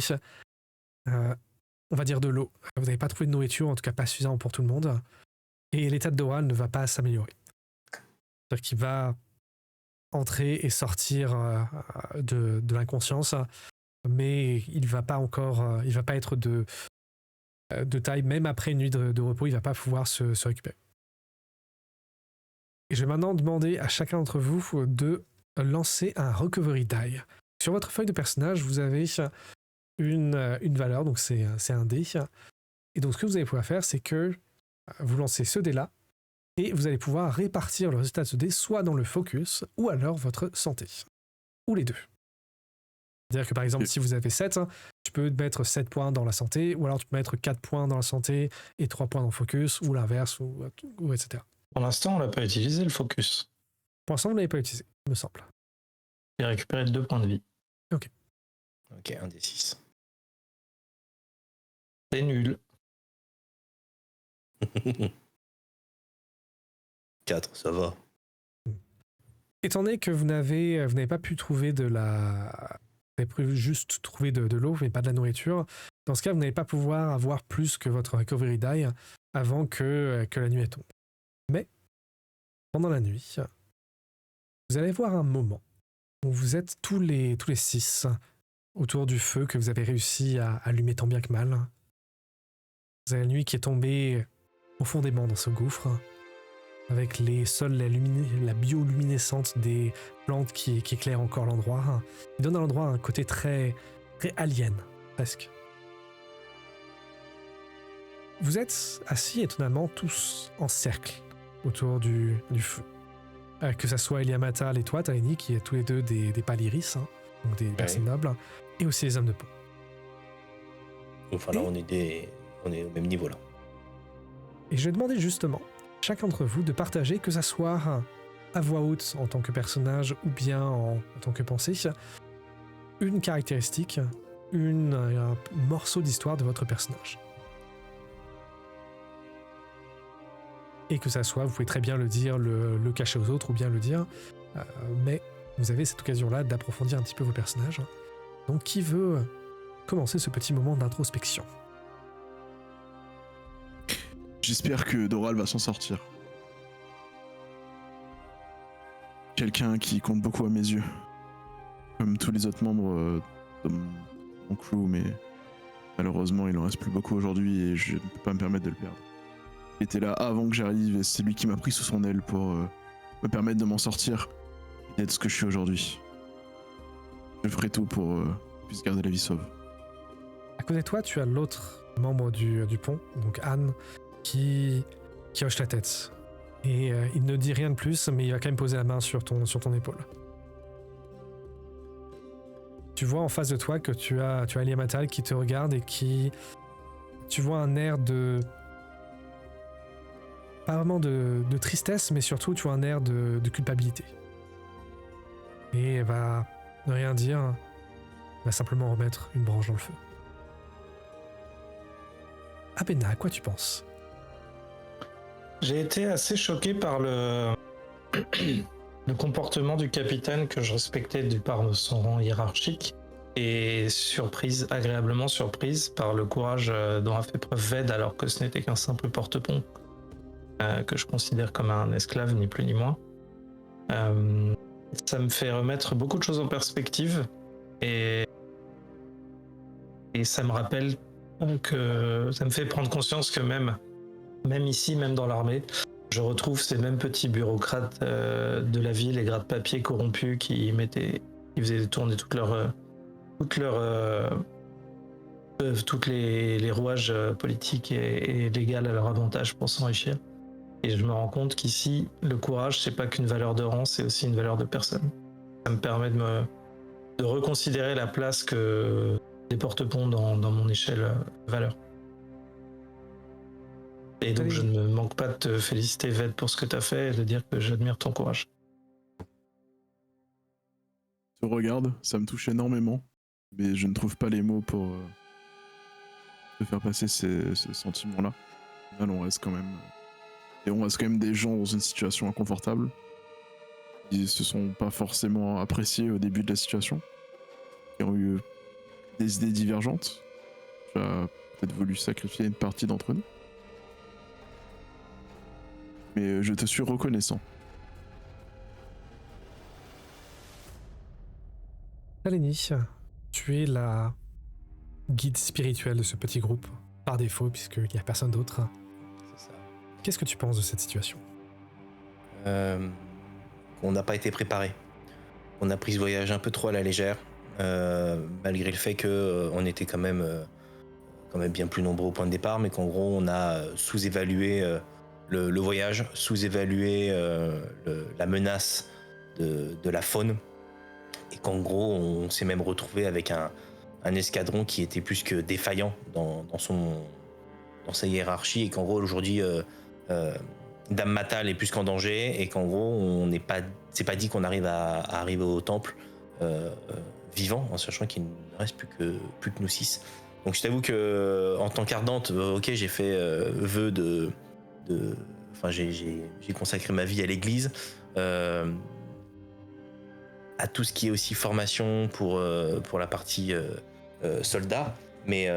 on va dire, de l'eau. Vous n'avez pas trouvé de nourriture, en tout cas pas suffisant pour tout le monde. Et l'état de Doral ne va pas s'améliorer. C'est-à-dire qu'il va entrer et sortir de l'inconscience, mais il va pas encore, il va pas être de taille, même après une nuit de repos, il va pas pouvoir se récupérer. Et je vais maintenant demander à chacun d'entre vous de lancer un recovery die. Sur votre feuille de personnage, vous avez une valeur, donc c'est un dé. Et donc ce que vous allez pouvoir faire, c'est que vous lancez ce dé-là, et vous allez pouvoir répartir le résultat de ce dé soit dans le focus, ou alors votre santé. Ou les deux. C'est-à-dire que par exemple, si vous avez 7, tu peux mettre 7 points dans la santé, ou alors tu peux mettre 4 points dans la santé et 3 points dans le focus, ou l'inverse, ou etc. Pour l'instant, on l'a pas utilisé, le focus. Pour l'instant, vous ne l'avez pas utilisé, il me semble. J'ai récupéré 2 points de vie. Ok. Ok, 1 des 6. C'est nul. 4, ça va. Étant donné que vous n'avez pas pu trouver de la... Vous avez pu juste trouver de l'eau, mais pas de la nourriture. Dans ce cas, vous n'allez pas pouvoir avoir plus que votre recovery die avant que la nuit tombe. Mais, pendant la nuit, vous allez voir un moment où vous êtes tous les 6 autour du feu que vous avez réussi à allumer tant bien que mal. Vous avez la nuit qui est tombée profondément dans ce gouffre, avec les sols, la bioluminescence des plantes qui éclairent encore l'endroit, qui donne à l'endroit un côté très, très alien, presque. Vous êtes assis étonnamment tous en cercle autour du feu. Que ça soit Eliamatal et toi, Talani, qui êtes tous les deux des Paliris, donc des personnes nobles, et aussi les hommes de peau. Enfin là, on est au même niveau là. Et je vais demander justement chacun d'entre vous de partager, que ça soit à voix haute en tant que personnage ou bien en tant que pensée, une caractéristique, un morceau d'histoire de votre personnage. Et que ça soit, vous pouvez très bien le dire, le cacher aux autres ou bien le dire, mais vous avez cette occasion-là d'approfondir un petit peu vos personnages. Donc qui veut commencer ce petit moment d'introspection? J'espère que Doral va s'en sortir. Quelqu'un qui compte beaucoup à mes yeux. Comme tous les autres membres de mon crew, mais malheureusement il en reste plus beaucoup aujourd'hui et je ne peux pas me permettre de le perdre. Il était là avant que j'arrive et c'est lui qui m'a pris sous son aile pour me permettre de m'en sortir et d'être ce que je suis aujourd'hui. Je ferai tout pour qu'il puisse garder la vie sauve. À côté de toi, tu as l'autre membre du pont, donc Anne, qui hoche la tête. Et il ne dit rien de plus, mais il va quand même poser la main sur ton épaule. Tu vois en face de toi que tu as Eliamatal qui te regarde et qui... Tu vois un air de... Pas vraiment de tristesse, mais surtout tu vois un air de culpabilité. Et elle va ne rien dire, elle va simplement remettre une branche dans le feu. Abena, à quoi tu penses? J'ai été assez choqué par le comportement du capitaine que je respectais du par de son rang hiérarchique et agréablement surprise par le courage dont a fait preuve Ved alors que ce n'était qu'un simple porte-pont que je considère comme un esclave ni plus ni moins. Ça me fait remettre beaucoup de choses en perspective et ça me rappelle que ça me fait prendre conscience que même ici, même dans l'armée, je retrouve ces mêmes petits bureaucrates de la ville, les gratte-papier corrompus qui faisaient tourner toutes les rouages politiques et légaux à leur avantage pour s'enrichir. Et je me rends compte qu'ici, le courage, c'est pas qu'une valeur de rang, c'est aussi une valeur de personne. Ça me permet de reconsidérer la place que des porte-ponts dans mon échelle valeur. Et donc je ne manque pas de te féliciter, Ved, pour ce que tu as fait et de dire que j'admire ton courage. Je te regarde, ça me touche énormément, mais je ne trouve pas les mots pour te faire passer ces sentiments-là. On reste quand même des gens dans une situation inconfortable. Ils se sont pas forcément appréciés au début de la situation. Ils ont eu des idées divergentes. Tu as peut-être voulu sacrifier une partie d'entre nous. Mais je te suis reconnaissant. Kaleni, tu es la guide spirituelle de ce petit groupe, par défaut, puisqu'il n'y a personne d'autre. C'est ça. Qu'est-ce que tu penses de cette situation? On n'a pas été préparé. On a pris ce voyage un peu trop à la légère, malgré le fait qu'on était quand même bien plus nombreux au point de départ, mais qu'en gros on a sous-évalué le voyage, sous-évalué la menace de la faune, et qu'en gros on s'est même retrouvé avec un escadron qui était plus que défaillant dans sa hiérarchie, et qu'en gros aujourd'hui Dame Matal est plus qu'en danger, et qu'en gros c'est pas dit qu'on arrive à arriver au temple vivant, en sachant qu'il ne reste plus que nous 6. Donc je t'avoue que en tant qu'ardente, ok, j'ai fait vœu j'ai consacré ma vie à l'église, à tout ce qui est aussi formation pour la partie soldats, mais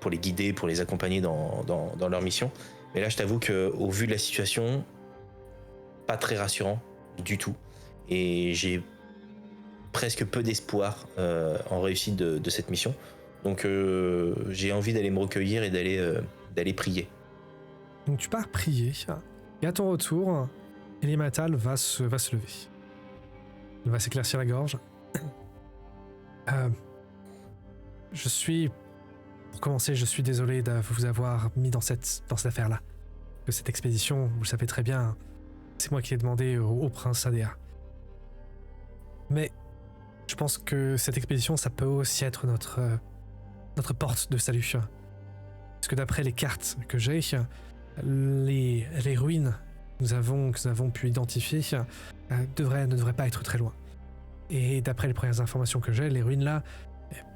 pour les guider, pour les accompagner dans leur mission. Mais là, je t'avoue qu'au vu de la situation, pas très rassurant du tout. Et j'ai presque peu d'espoir en réussite de cette mission. Donc j'ai envie d'aller me recueillir et d'aller prier. Donc tu pars prier, et à ton retour, Eliamatal va se lever. Il va s'éclaircir la gorge. Pour commencer, je suis désolé de vous avoir mis dans cette affaire-là. Que cette expédition, vous le savez très bien, c'est moi qui l'ai demandé au prince Adéa. Mais je pense que cette expédition, ça peut aussi être notre porte de salut. Parce que d'après les cartes que j'ai, les ruines que nous avons pu identifier ne devrait pas être très loin. Et d'après les premières informations que j'ai, les ruines là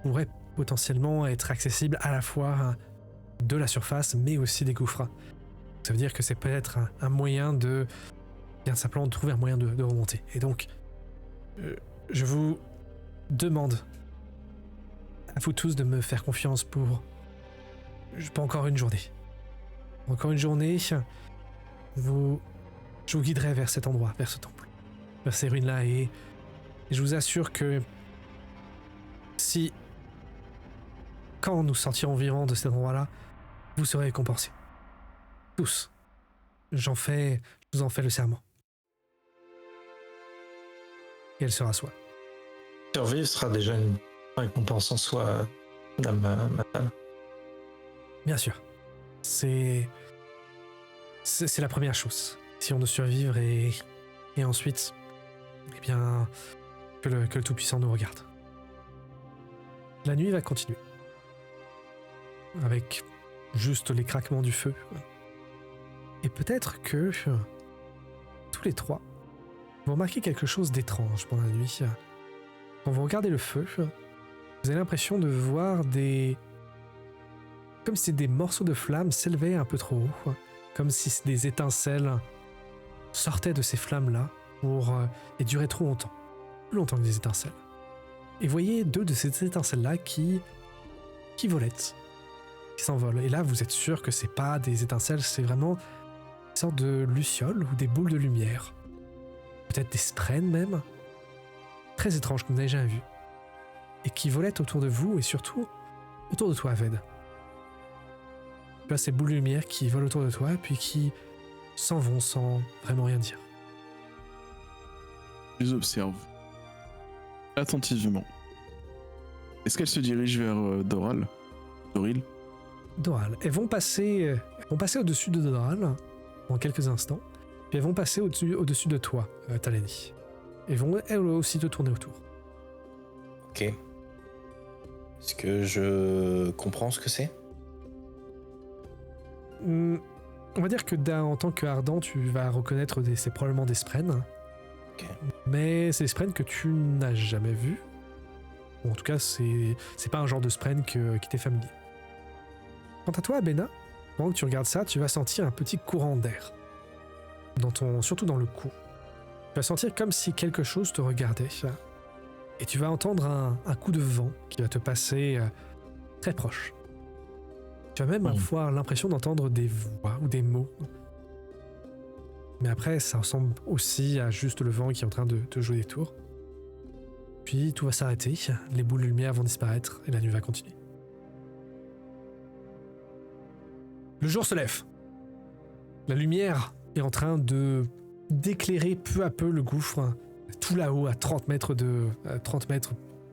pourraient potentiellement être accessibles à la fois de la surface mais aussi des gouffres. Ça veut dire que c'est peut-être un moyen de bien simplement trouver un moyen de remonter. Et donc, je vous demande à vous tous de me faire confiance pour encore une journée. Encore une journée, je vous guiderai vers cet endroit, vers ce temple, vers ces ruines-là, et je vous assure que quand nous sortirons vivants de cet endroit-là, vous serez récompensés. Tous. Je vous en fais le serment. Et elle se rassoit. Survivre sera déjà une récompense en soi, Madame Matal. Bien sûr. C'est la première chose. Si on de survivre et ensuite, eh bien, que le Tout-Puissant nous regarde. La nuit va continuer. Avec juste les craquements du feu. Et peut-être que tous les trois, vous remarquez quelque chose d'étrange pendant la nuit. Quand vous regardez le feu, vous avez l'impression de voir comme si des morceaux de flammes s'élevaient un peu trop haut, comme si des étincelles sortaient de ces flammes-là et duraient trop longtemps. Plus longtemps que des étincelles. Et voyez 2 de ces étincelles-là qui volettent, qui s'envolent. Et là, vous êtes sûr que c'est pas des étincelles, c'est vraiment une sorte de lucioles ou des boules de lumière. Peut-être des sprènes même. Très étranges que vous n'avez jamais vu. Et qui volettent autour de vous et surtout autour de toi, Ved. Tu vois ces boules de lumière qui volent autour de toi puis qui s'en vont sans vraiment rien dire. Je les observe attentivement. Est-ce qu'elles se dirigent vers Doril? Doral. Elles vont passer au-dessus de Doral en quelques instants, puis elles vont passer au-dessus de toi, Talani. Elles vont elles aussi te tourner autour. Ok. Est-ce que je comprends ce que c'est? On va dire que en tant qu'Ardent, tu vas reconnaître c'est probablement des sprènes. Ok. Mais c'est des sprènes que tu n'as jamais vues. Ou en tout cas, c'est pas un genre de sprène qui t'est familier. Quant à toi, Abena, pendant que tu regardes ça, tu vas sentir un petit courant d'air. Surtout dans le cou. Tu vas sentir comme si quelque chose te regardait. Et tu vas entendre un coup de vent qui va te passer très proche. Tu vas même avoir l'impression d'entendre des voix ou des mots. Mais après, ça ressemble aussi à juste le vent qui est en train de te jouer des tours. Puis tout va s'arrêter, les boules de lumière vont disparaître et la nuit va continuer. Le jour se lève. La lumière est en train d'éclairer peu à peu le gouffre, tout là-haut à 30 mètres,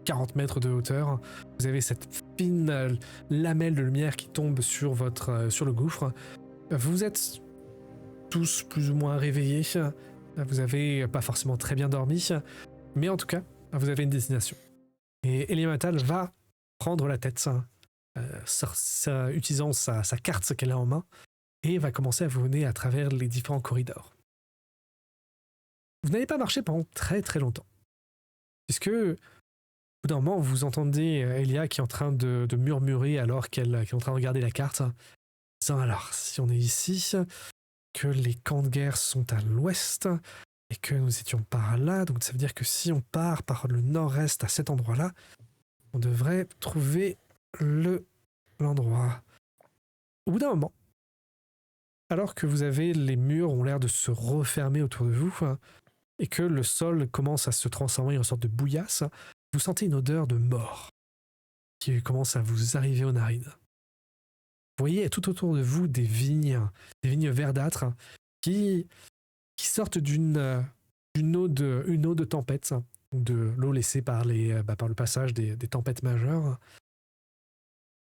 40 mètres de hauteur. Vous avez cette fine lamelle de lumière qui tombe sur le gouffre. Vous êtes tous plus ou moins réveillés. Vous avez pas forcément très bien dormi, mais en tout cas, vous avez une destination. Et Eliamatal va prendre la tête, utilisant sa carte qu'elle a en main, et va commencer à vous mener à travers les différents corridors. Vous n'allez pas marcher pendant très très longtemps, puisque au bout d'un moment, vous entendez Elia qui est en train de murmurer alors qu'elle est en train de regarder la carte, disant alors, si on est ici, que les camps de guerre sont à l'ouest, et que nous étions par là, donc ça veut dire que si on part par le nord-est à cet endroit-là, on devrait trouver l'endroit. Au bout d'un moment, alors que vous avez les murs ont l'air de se refermer autour de vous, et que le sol commence à se transformer en sorte de bouillasse, vous sentez une odeur de mort qui commence à vous arriver aux narines. Vous voyez tout autour de vous des vignes verdâtres qui sortent d'une eau de tempête, de l'eau laissée par le passage des tempêtes majeures.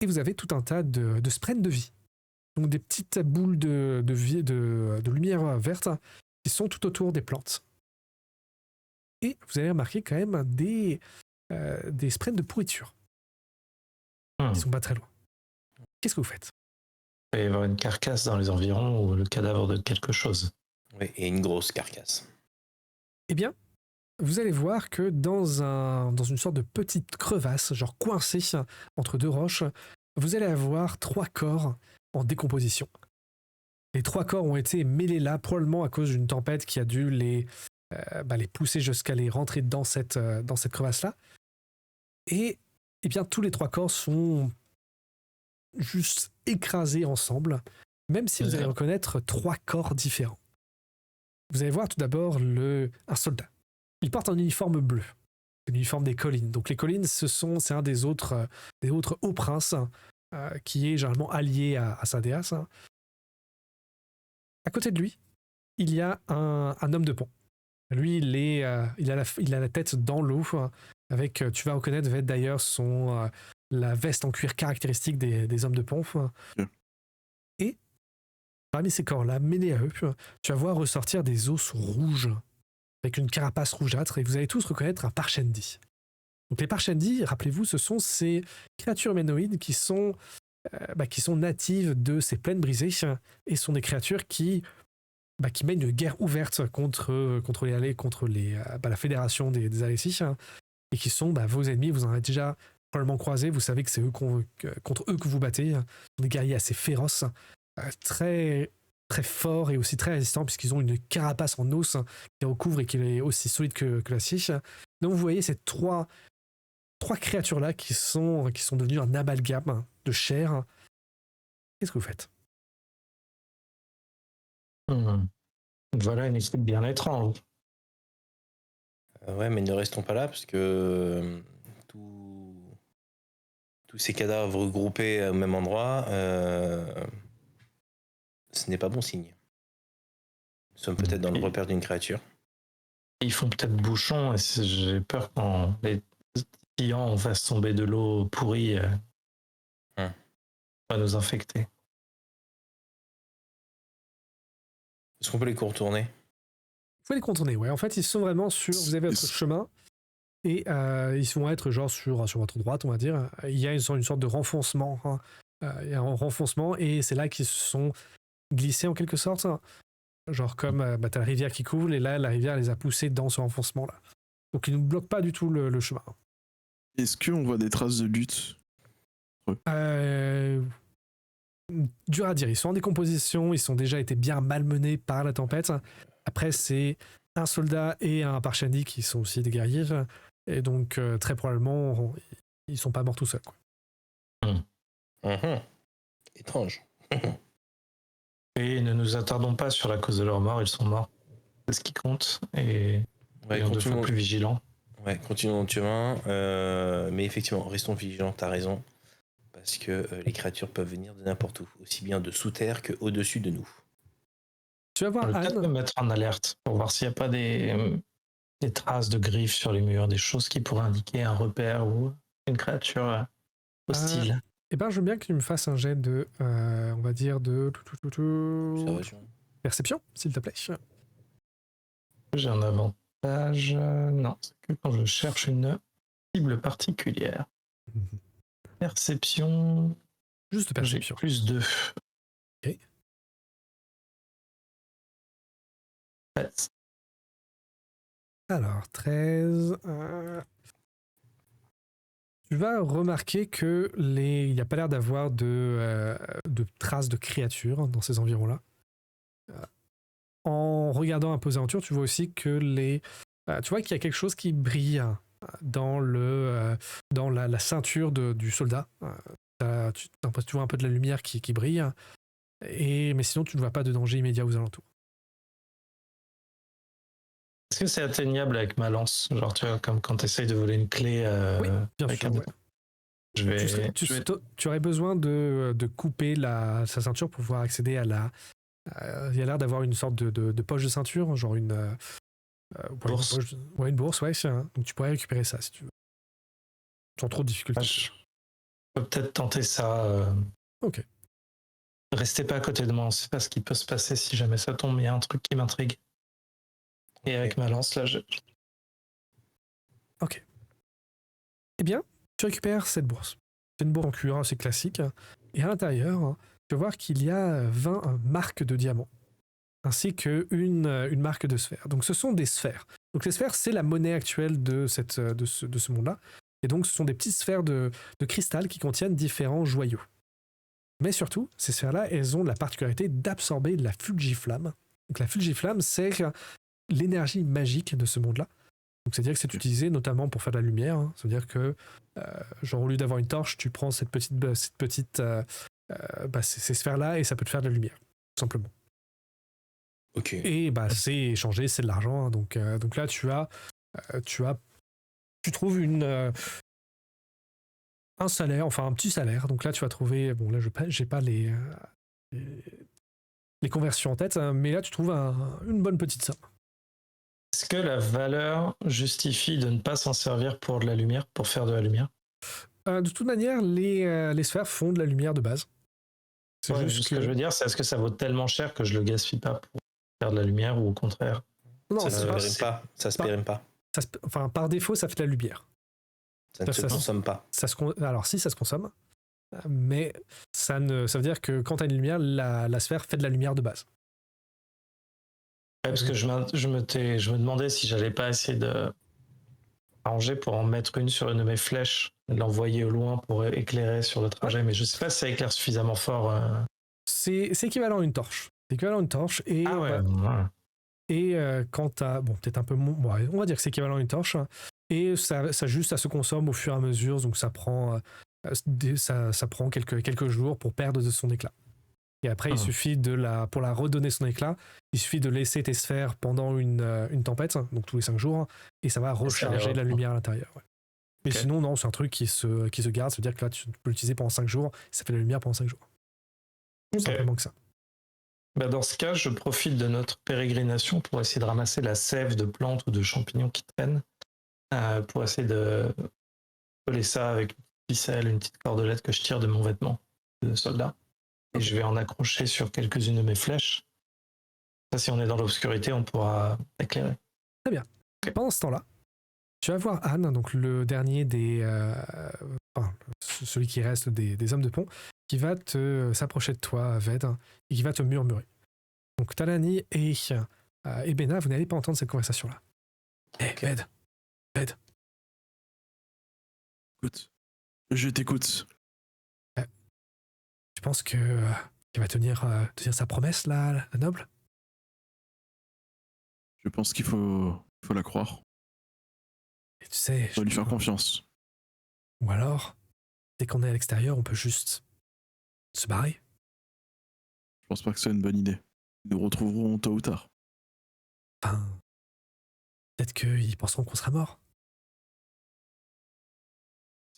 Et vous avez tout un tas de sprènes de vie. Donc des petites boules de lumière verte qui sont tout autour des plantes. Et vous avez remarqué quand même des sprènes de pourriture. Ils sont pas très loin. Qu'est-ce que vous faites? Il va y avoir une carcasse dans les environs ou le cadavre de quelque chose. Oui, et une grosse carcasse. Eh bien, vous allez voir que dans une sorte de petite crevasse, genre coincée entre deux roches, vous allez avoir 3 corps en décomposition. Les 3 corps ont été mêlés là, probablement à cause d'une tempête qui a dû les pousser jusqu'à les rentrer dans cette crevasse-là. Et eh bien, tous les 3 corps sont juste écrasés ensemble, même si vous allez reconnaître 3 corps différents. Vous allez voir tout d'abord un soldat. Il porte un uniforme bleu, l'uniforme des collines. Donc les collines, c'est un des autres hauts princes qui est généralement allié à Sadeas. À côté de lui, il y a un homme de pont. Lui, il a la tête dans l'eau, avec, tu vas reconnaître d'ailleurs la veste en cuir caractéristique des hommes de pont. Et parmi ces corps-là, mêlés à eux, tu vas voir ressortir des os rouges, avec une carapace rougeâtre, et vous allez tous reconnaître un Parshendi. Donc les Parshendi, rappelez-vous, ce sont ces créatures humanoïdes qui sont natives de ces plaines brisées, et sont des créatures qui mènent une guerre ouverte contre la fédération des Alessi, et qui sont vos ennemis. Vous en avez déjà probablement croisé, vous savez que c'est contre eux que vous battez. Ce sont des guerriers assez féroces, très très forts et aussi très résistants, puisqu'ils ont une carapace en os qui recouvre et qui est aussi solide que l'acier. Donc vous voyez ces trois créatures-là qui sont devenues un amalgame de chair. Qu'est-ce que vous faites? Voilà une équipe bien étrange. Ouais, mais ne restons pas là, parce que tous ces cadavres regroupés au même endroit, ce n'est pas bon signe. Nous sommes peut-être dans le repère d'une créature. Ils font peut-être bouchon, et j'ai peur quand les clients fassent tomber de l'eau pourrie, va nous infecter. Est-ce qu'on peut les contourner? Vous pouvez les contourner, ouais. En fait, ils sont vraiment vous avez votre chemin, et ils vont être genre sur votre droite, on va dire. Il y a une sorte de renfoncement. Il y a un renfoncement, et c'est là qu'ils se sont glissés en quelque sorte. Genre comme t'as la rivière qui coule, et là, la rivière les a poussés dans ce renfoncement-là. Donc ils ne bloquent pas du tout le chemin. Est-ce qu'on voit des traces de lutte? Dur à dire. Ils sont en décomposition, ils ont déjà été bien malmenés par la tempête. Après, c'est un soldat et un Parshendi qui sont aussi des guerriers. Et donc, très probablement, ils sont pas morts tout seuls, quoi. Étrange. Et ne nous attardons pas sur la cause de leur mort, ils sont morts. C'est ce qui compte, et soyons 2 fois plus vigilants. Ouais, continuons notre chemin, mais effectivement, restons vigilants, t'as raison, parce que les créatures peuvent venir de n'importe où, aussi bien de sous terre que au-dessus de nous. Tu vas voir On peut peut-être me mettre en alerte pour voir s'il n'y a pas des traces de griffes sur les murs, des choses qui pourraient indiquer un repère ou une créature hostile. Eh ben, je veux bien que tu me fasses un jet de, on va dire, de perception, s'il te plaît. J'ai un avantage. Non, c'est que quand je cherche une cible particulière. Perception. Juste perception. J'ai +2. Ok. 13. Alors, 13. Tu vas remarquer que il n'y a pas l'air d'avoir de traces de créatures dans ces environs-là. En regardant un peu aux alentours, tu vois aussi que tu vois qu'il y a quelque chose qui brille dans la ceinture du soldat. Tu vois un peu de la lumière qui brille, mais sinon tu ne vois pas de danger immédiat aux alentours. Est-ce que c'est atteignable avec ma lance? Genre, tu vois, comme quand tu essayes de voler une clé oui, bien sûr, ouais. Tu aurais besoin de couper sa ceinture pour pouvoir accéder à la... il y a l'air d'avoir une sorte de poche de ceinture, genre une bourse. Une bourse, ouais. Donc tu pourrais récupérer ça si tu veux. Sans trop de difficultés. Je peux peut-être tenter ça. Ok. Restez pas à côté de moi, on ne sait pas ce qui peut se passer si jamais ça tombe, il y a un truc qui m'intrigue. Et avec ma lance, là, Ok. Eh bien, tu récupères cette bourse. C'est une bourse en cuir assez classique. Et à l'intérieur, tu vas voir qu'il y a 20 marques de diamants. ainsi qu'une marque de sphère. Donc ce sont des sphères. Donc les sphères, c'est la monnaie actuelle de ce monde-là. Et donc ce sont des petites sphères de cristal qui contiennent différents joyaux. Mais surtout, ces sphères-là, elles ont la particularité d'absorber de la fulgiflamme. Donc la fulgiflamme, c'est l'énergie magique de ce monde-là. Donc c'est-à-dire que c'est utilisé notamment pour faire de la lumière. Hein. C'est-à-dire que, genre au lieu d'avoir une torche, tu prends ces sphères-là et ça peut te faire de la lumière, tout simplement. Ok. Et c'est échangé, c'est de l'argent. Hein. Donc là, tu trouves un salaire, enfin un petit salaire. Donc là, tu vas trouver, bon là, j'ai pas les conversions en tête, hein, mais là, tu trouves une bonne petite somme. Est-ce que la valeur justifie de ne pas s'en servir pour de la lumière, pour faire de la lumière? De toute manière, les sphères font de la lumière de base. C'est juste ce que je veux dire, c'est est-ce que ça vaut tellement cher que je le gaspille pas pour faire de la lumière ou au contraire? Non, ça se périme pas. Enfin, par défaut, ça fait de la lumière. Ça ne se consomme pas. Alors si, ça se consomme, mais ça veut dire que quand tu as une lumière, la sphère fait de la lumière de base. Ouais, parce que je me demandais si j'allais pas essayer de arranger pour en mettre une sur une de mes flèches, de l'envoyer au loin pour éclairer sur le trajet, mais je sais pas si ça éclaire suffisamment fort. C'est équivalent à une torche. C'est équivalent à une torche et quand t'as peut-être un peu moins, on va dire que c'est équivalent à une torche et ça se consomme au fur et à mesure, donc ça prend quelques jours pour perdre de son éclat. Et après, il suffit pour la redonner son éclat, il suffit de laisser tes sphères pendant une tempête, donc tous les 5 jours, et ça va recharger de la lumière à l'intérieur. Ouais. Mais sinon, non, c'est un truc qui se garde, c'est-à-dire que là, tu peux l'utiliser pendant 5 jours, et ça fait de la lumière pendant 5 jours. Simplement que ça. Dans ce cas, je profite de notre pérégrination pour essayer de ramasser la sève de plantes ou de champignons qui traînent, pour essayer de coller ça avec une petite ficelle, une petite cordelette que je tire de mon vêtement de soldat. Et je vais en accrocher sur quelques-unes de mes flèches. Ça, si on est dans l'obscurité, on pourra éclairer. Très bien. Pendant ce temps-là, tu vas voir Anne, donc le dernier celui qui reste des hommes de pont, qui va s'approcher de toi, Ved, et qui va te murmurer. Donc Talani et Bena, vous n'allez pas entendre cette conversation-là. Ved. Écoute, je t'écoute. Tu penses qu'il va tenir sa promesse, là, la noble? Je pense qu'il faut la croire. Et tu sais... Il faut lui faire confiance. Ou alors, dès qu'on est à l'extérieur, on peut juste se barrer. Je pense pas que ce soit une bonne idée. Nous retrouverons tôt ou tard. Enfin, peut-être qu'ils penseront qu'on sera mort.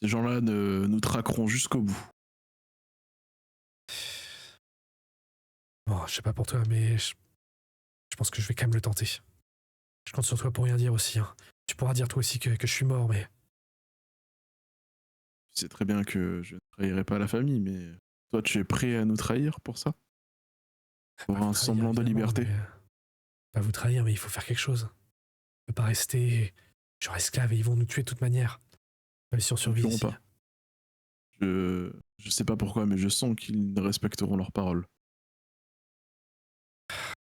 Ces gens-là nous traqueront jusqu'au bout. Bon, je sais pas pour toi, mais je pense que je vais quand même le tenter. Je compte sur toi pour rien dire aussi. Hein. Tu pourras dire toi aussi que je suis mort, mais... Tu sais très bien que je ne trahirai pas la famille, mais toi, tu es prêt à nous trahir pour ça? Pour un semblant de liberté? Pas vous trahir, mais il faut faire quelque chose. On peut pas rester genre esclave et ils vont nous tuer de toute manière. Même si on survit ici. Pas. Je sais pas pourquoi, mais je sens qu'ils respecteront leurs paroles.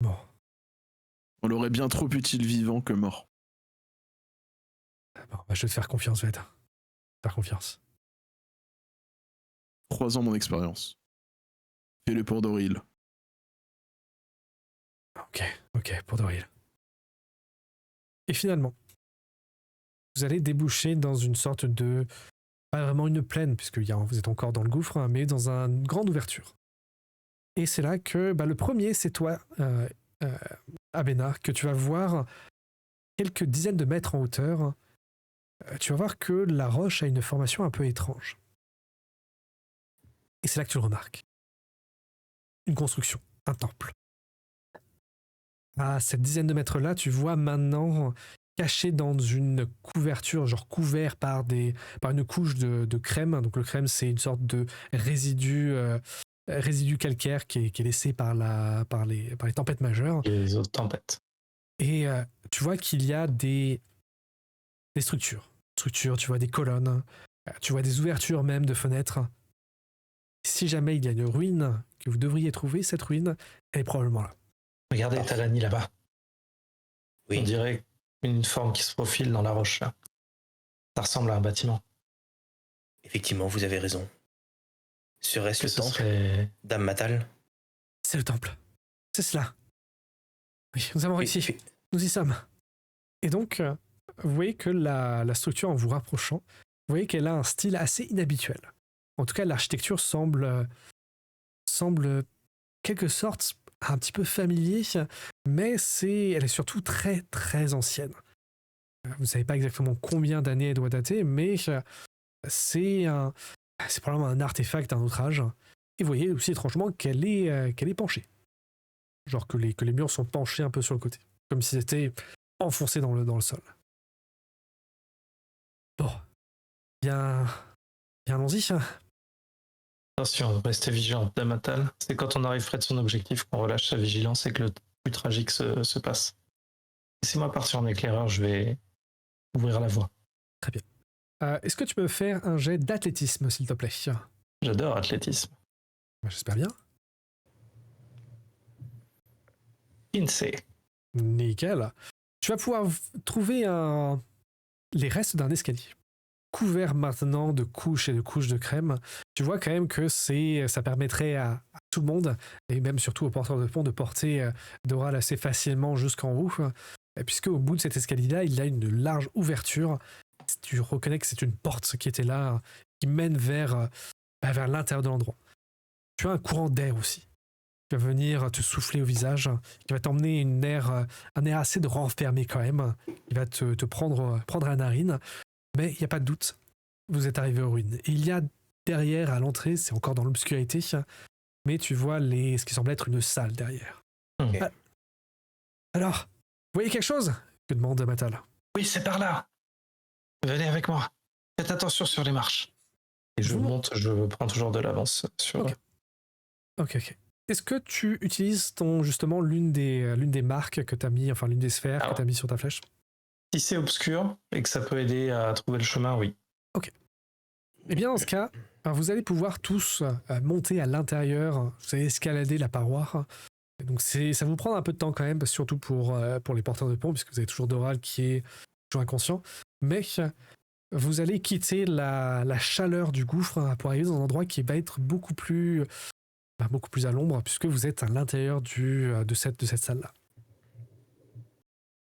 Bon. On l'aurait bien trop utile vivant que mort. Bon, je vais te faire confiance, Ved. Faire confiance. 3 ans mon expérience. Fais-le pour Doril. Ok, pour Doril. Et finalement, vous allez déboucher dans une sorte de... Pas vraiment une plaine, puisque vous êtes encore dans le gouffre, hein, mais dans une grande ouverture. Et c'est là que le premier, c'est toi, Abena, que tu vas voir quelques dizaines de mètres en hauteur. Tu vas voir que la roche a une formation un peu étrange. Et c'est là que tu le remarques. Une construction, un temple. À cette dizaine de mètres-là, tu vois maintenant, caché dans une couverture, genre couvert par une couche de crème. Donc le crème, c'est une sorte de résidu calcaire qui est laissé par les tempêtes majeures. Et les autres tempêtes. Et tu vois qu'il y a des structures. Tu vois des colonnes, tu vois des ouvertures même de fenêtres. Si jamais il y a une ruine que vous devriez trouver, cette ruine, elle est probablement là. Regardez Talani là-bas. Oui. On dirait une forme qui se profile dans la roche là. Ça ressemble à un bâtiment. Effectivement, vous avez raison. Serait-ce le Ce temple, serait... Dame Matal? C'est le temple. C'est cela. Oui, nous avons réussi. Oui. Nous y sommes. Et donc, vous voyez que la structure, en vous rapprochant, vous voyez qu'elle a un style assez inhabituel. En tout cas, l'architecture semble quelque sorte un petit peu familier, mais elle est surtout très très ancienne. Vous ne savez pas exactement combien d'années elle doit dater, mais c'est probablement un artefact d'un autre âge. Et vous voyez aussi étrangement qu'elle est penchée. Genre que les murs sont penchés un peu sur le côté. Comme si c'était enfoncé dans le sol. Bon. Bien allons-y. Attention, restez vigilant. Dame Matal, c'est quand on arrive près de son objectif qu'on relâche sa vigilance et que le plus tragique se passe. Laissez-moi partir en éclaireur, je vais ouvrir la voie. Très bien. Est-ce que tu peux faire un jet d'athlétisme, s'il te plaît? J'adore athlétisme. J'espère bien. INSEE. Nickel. Tu vas pouvoir trouver les restes d'un escalier. Couvert maintenant de couches et de couches de crème. Tu vois quand même que ça permettrait à tout le monde, et même surtout aux porteurs de pont, de porter Doral assez facilement jusqu'en haut. Puisque au bout de cet escalier-là, il y a une large ouverture. Tu reconnais que c'est une porte qui était là, qui mène vers l'intérieur de l'endroit. Tu as un courant d'air aussi, qui va venir te souffler au visage, qui va t'emmener un air assez de renfermé quand même, qui va te prendre la narine. Mais il n'y a pas de doute, vous êtes arrivé aux ruines. Et il y a derrière, à l'entrée, c'est encore dans l'obscurité, mais tu vois ce qui semble être une salle derrière. Okay. Alors, vous voyez quelque chose? Que demande Matal. Oui, c'est par là. Venez avec moi. Faites attention sur les marches. Et je monte, je prends toujours de l'avance sur... Ok. Est-ce que tu utilises justement l'une des marques que tu as mis, enfin l'une des sphères que tu as mis sur ta flèche? Si c'est obscur et que ça peut aider à trouver le chemin, oui. Ok. Eh bien, dans ce cas, vous allez pouvoir tous monter à l'intérieur, vous allez escalader la paroi. Donc ça vous prend un peu de temps quand même, surtout pour les porteurs de pont, puisque vous avez toujours Doral qui est toujours inconscient. Mais vous allez quitter la chaleur du gouffre pour arriver dans un endroit qui va être beaucoup plus à l'ombre, puisque vous êtes à l'intérieur de cette salle-là.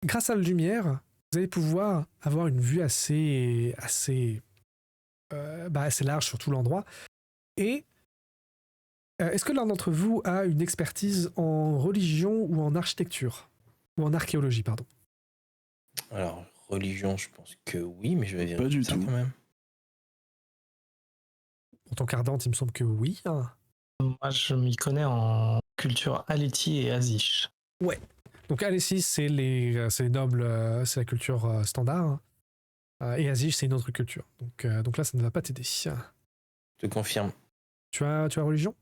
Grâce à la lumière, vous allez pouvoir avoir une vue assez large sur tout l'endroit. Et est-ce que l'un d'entre vous a une expertise en religion ou en architecture? Ou en archéologie, pardon. Alors, religion, je pense que oui, mais je vais vérifier pas du ça tout quand même. Pour ton cardante, il me semble que oui. Moi, je m'y connais en culture Aleti et Azish. Ouais. Donc Alessis, c'est les nobles, c'est la culture standard. Et Azish, c'est une autre culture. Donc là, ça ne va pas t'aider. Je te confirme. Tu as religion?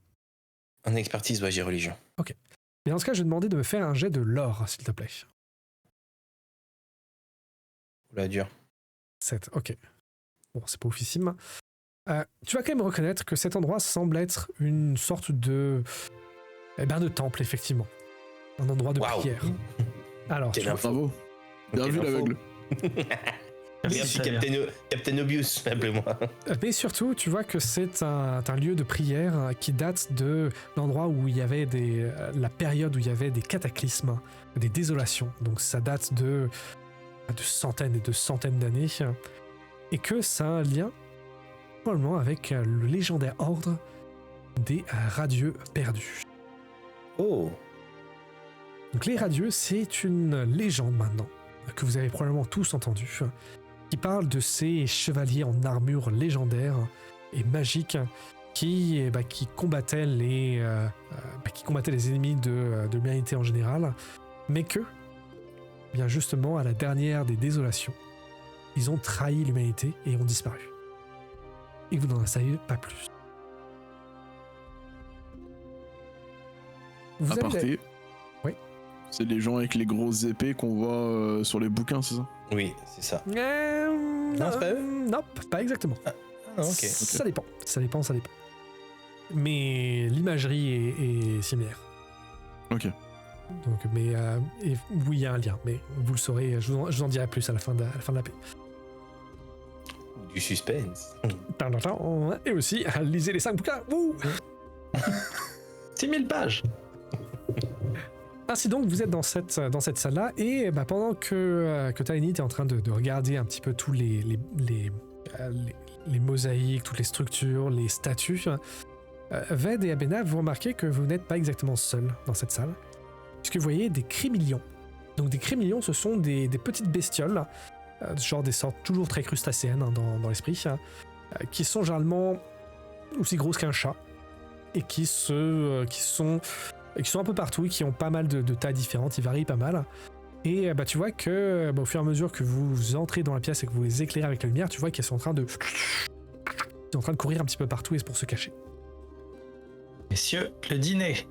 En expertise, j'ai religion. Ok. Et dans ce cas, je vais demander de me faire un jet de lore, s'il te plaît. Oula, dur. 7, ok. Bon, c'est pas oufissime. Tu vas quand même reconnaître que cet endroit semble être une sorte de temple, effectivement. Un endroit de prière. Alors, bravo. Bien vu l'aveugle. Merci Captain Obvious, appelez-moi. Mais surtout, tu vois que c'est un lieu de prière qui date de l'endroit où il y avait la période où il y avait des cataclysmes, des désolations. Donc ça date de centaines et de centaines d'années. Et que ça a un lien, probablement, avec le légendaire ordre des radieux perdus. Oh! Donc les radieux, c'est une légende maintenant, que vous avez probablement tous entendue, qui parle de ces chevaliers en armure légendaire et magique qui combattaient les ennemis de l'humanité en général, mais que, bien justement, à la dernière des désolations, ils ont trahi l'humanité et ont disparu. Et vous n'en savez pas plus. Aparté. Oui. C'est les gens avec les grosses épées qu'on voit sur les bouquins, c'est ça? Oui, c'est ça. Non, c'est pas eux? Non, pas exactement. Ok. Ça dépend. Mais l'imagerie est similaire. Ok. Donc, mais et oui, il y a un lien, mais vous le saurez, je vous en dirai plus à la fin de la paix. Du suspense. Et aussi, lisez les 5 bouquins. Wouh 6000 pages. Ainsi donc, vous êtes dans cette salle-là, et pendant que Tiny est en train de regarder un petit peu tous les mosaïques, toutes les structures, les statues, Ved et Abena, vous remarquez que vous n'êtes pas exactement seul dans cette salle, puisque vous voyez des crémillions. Donc des crémillions, ce sont des petites bestioles, genre des sortes toujours très crustacéennes dans l'esprit, qui sont généralement aussi grosses qu'un chat, et qui sont un peu partout, et qui ont pas mal de tailles différentes, ils varient pas mal. Et tu vois que au fur et à mesure que vous entrez dans la pièce et que vous les éclairez avec la lumière, tu vois qu'ils sont en train de courir un petit peu partout et c'est pour se cacher. Messieurs, le dîner.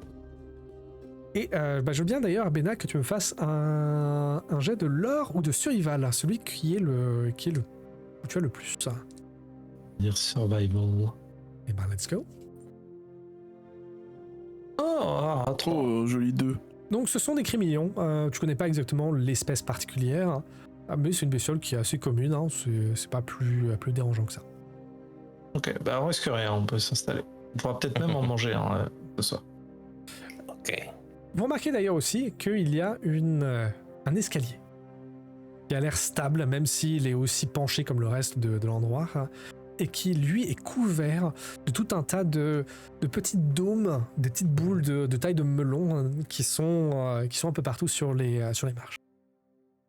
Et je veux bien d'ailleurs, Abena, que tu me fasses un jet de lore ou de survival, celui qui est le où tu as le plus. Dire survival. Et let's go. Oh, trop joli 2. Donc ce sont des crémillions, tu connais pas exactement l'espèce particulière, mais c'est une bestiole qui est assez commune, hein, c'est pas plus dérangeant que ça. Ok, on risque rien, on peut s'installer. On pourra peut-être même en manger ce soir. Ok. Vous remarquez d'ailleurs aussi qu'il y a un escalier qui a l'air stable, même s'il est aussi penché comme le reste de l'endroit, et qui lui est couvert de tout un tas de petites dômes, des petites boules de taille de melon qui sont un peu partout sur les marches.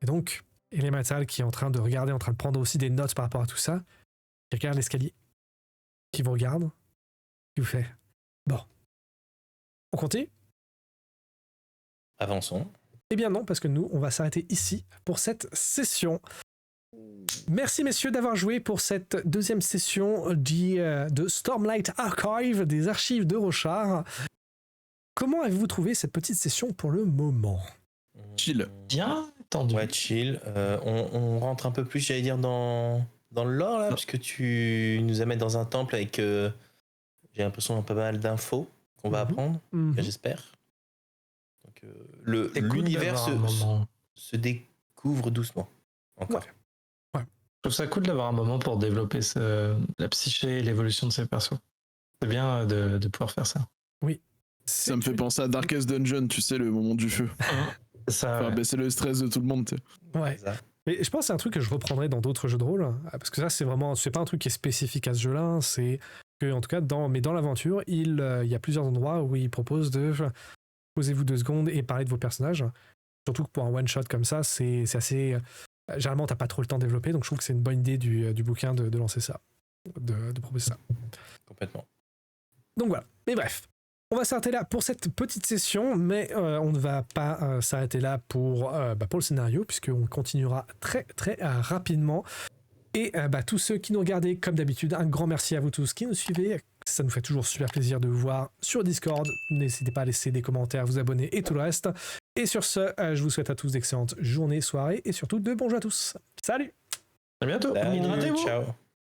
Et donc, Elemental qui est en train de regarder, en train de prendre aussi des notes par rapport à tout ça, qui regarde l'escalier, qui vous regarde, qui vous fait « Bon, on continue ?» Avançons. Eh bien non, parce que nous, on va s'arrêter ici pour cette session. Merci messieurs d'avoir joué pour cette deuxième session de Stormlight Archive, des archives de Rochard. Comment avez-vous trouvé cette petite session pour le moment? Chill. Bien tendu. Ouais, chill. On rentre un peu plus, j'allais dire, dans le lore, là, parce que tu nous amènes dans un temple avec, j'ai l'impression, pas mal d'infos qu'on va apprendre, j'espère. Donc, l'univers se découvre doucement. Encore. Ouais. Je trouve ça cool d'avoir un moment pour développer la psyché et l'évolution de ces persos. C'est bien de pouvoir faire ça. Oui. Ça me fait penser à Darkest Dungeon, tu sais, le moment du feu. Ça, enfin, baisser le stress de tout le monde, tu sais. Ouais. Mais je pense que c'est un truc que je reprendrai dans d'autres jeux de rôle, parce que ça, c'est pas un truc qui est spécifique à ce jeu-là, c'est que, en tout cas, dans l'aventure, il y a plusieurs endroits où il propose de posez-vous 2 secondes et parler de vos personnages. Surtout que pour un one-shot comme ça, c'est assez... généralement, t'as pas trop le temps de développer, donc je trouve que c'est une bonne idée du bouquin de lancer ça, de proposer ça. Complètement. Donc voilà. Mais bref, on va s'arrêter là pour cette petite session, mais on ne va pas s'arrêter là pour le scénario, puisqu'on continuera très très rapidement. Et tous ceux qui nous regardaient, comme d'habitude, un grand merci à vous tous qui nous suivez. Ça nous fait toujours super plaisir de vous voir sur Discord. N'hésitez pas à laisser des commentaires, vous abonner et tout le reste. Et sur ce, je vous souhaite à tous d'excellentes journées, soirées et surtout de bons jeux à tous. Salut! À bientôt. Salut, Hydratez-vous. ciao.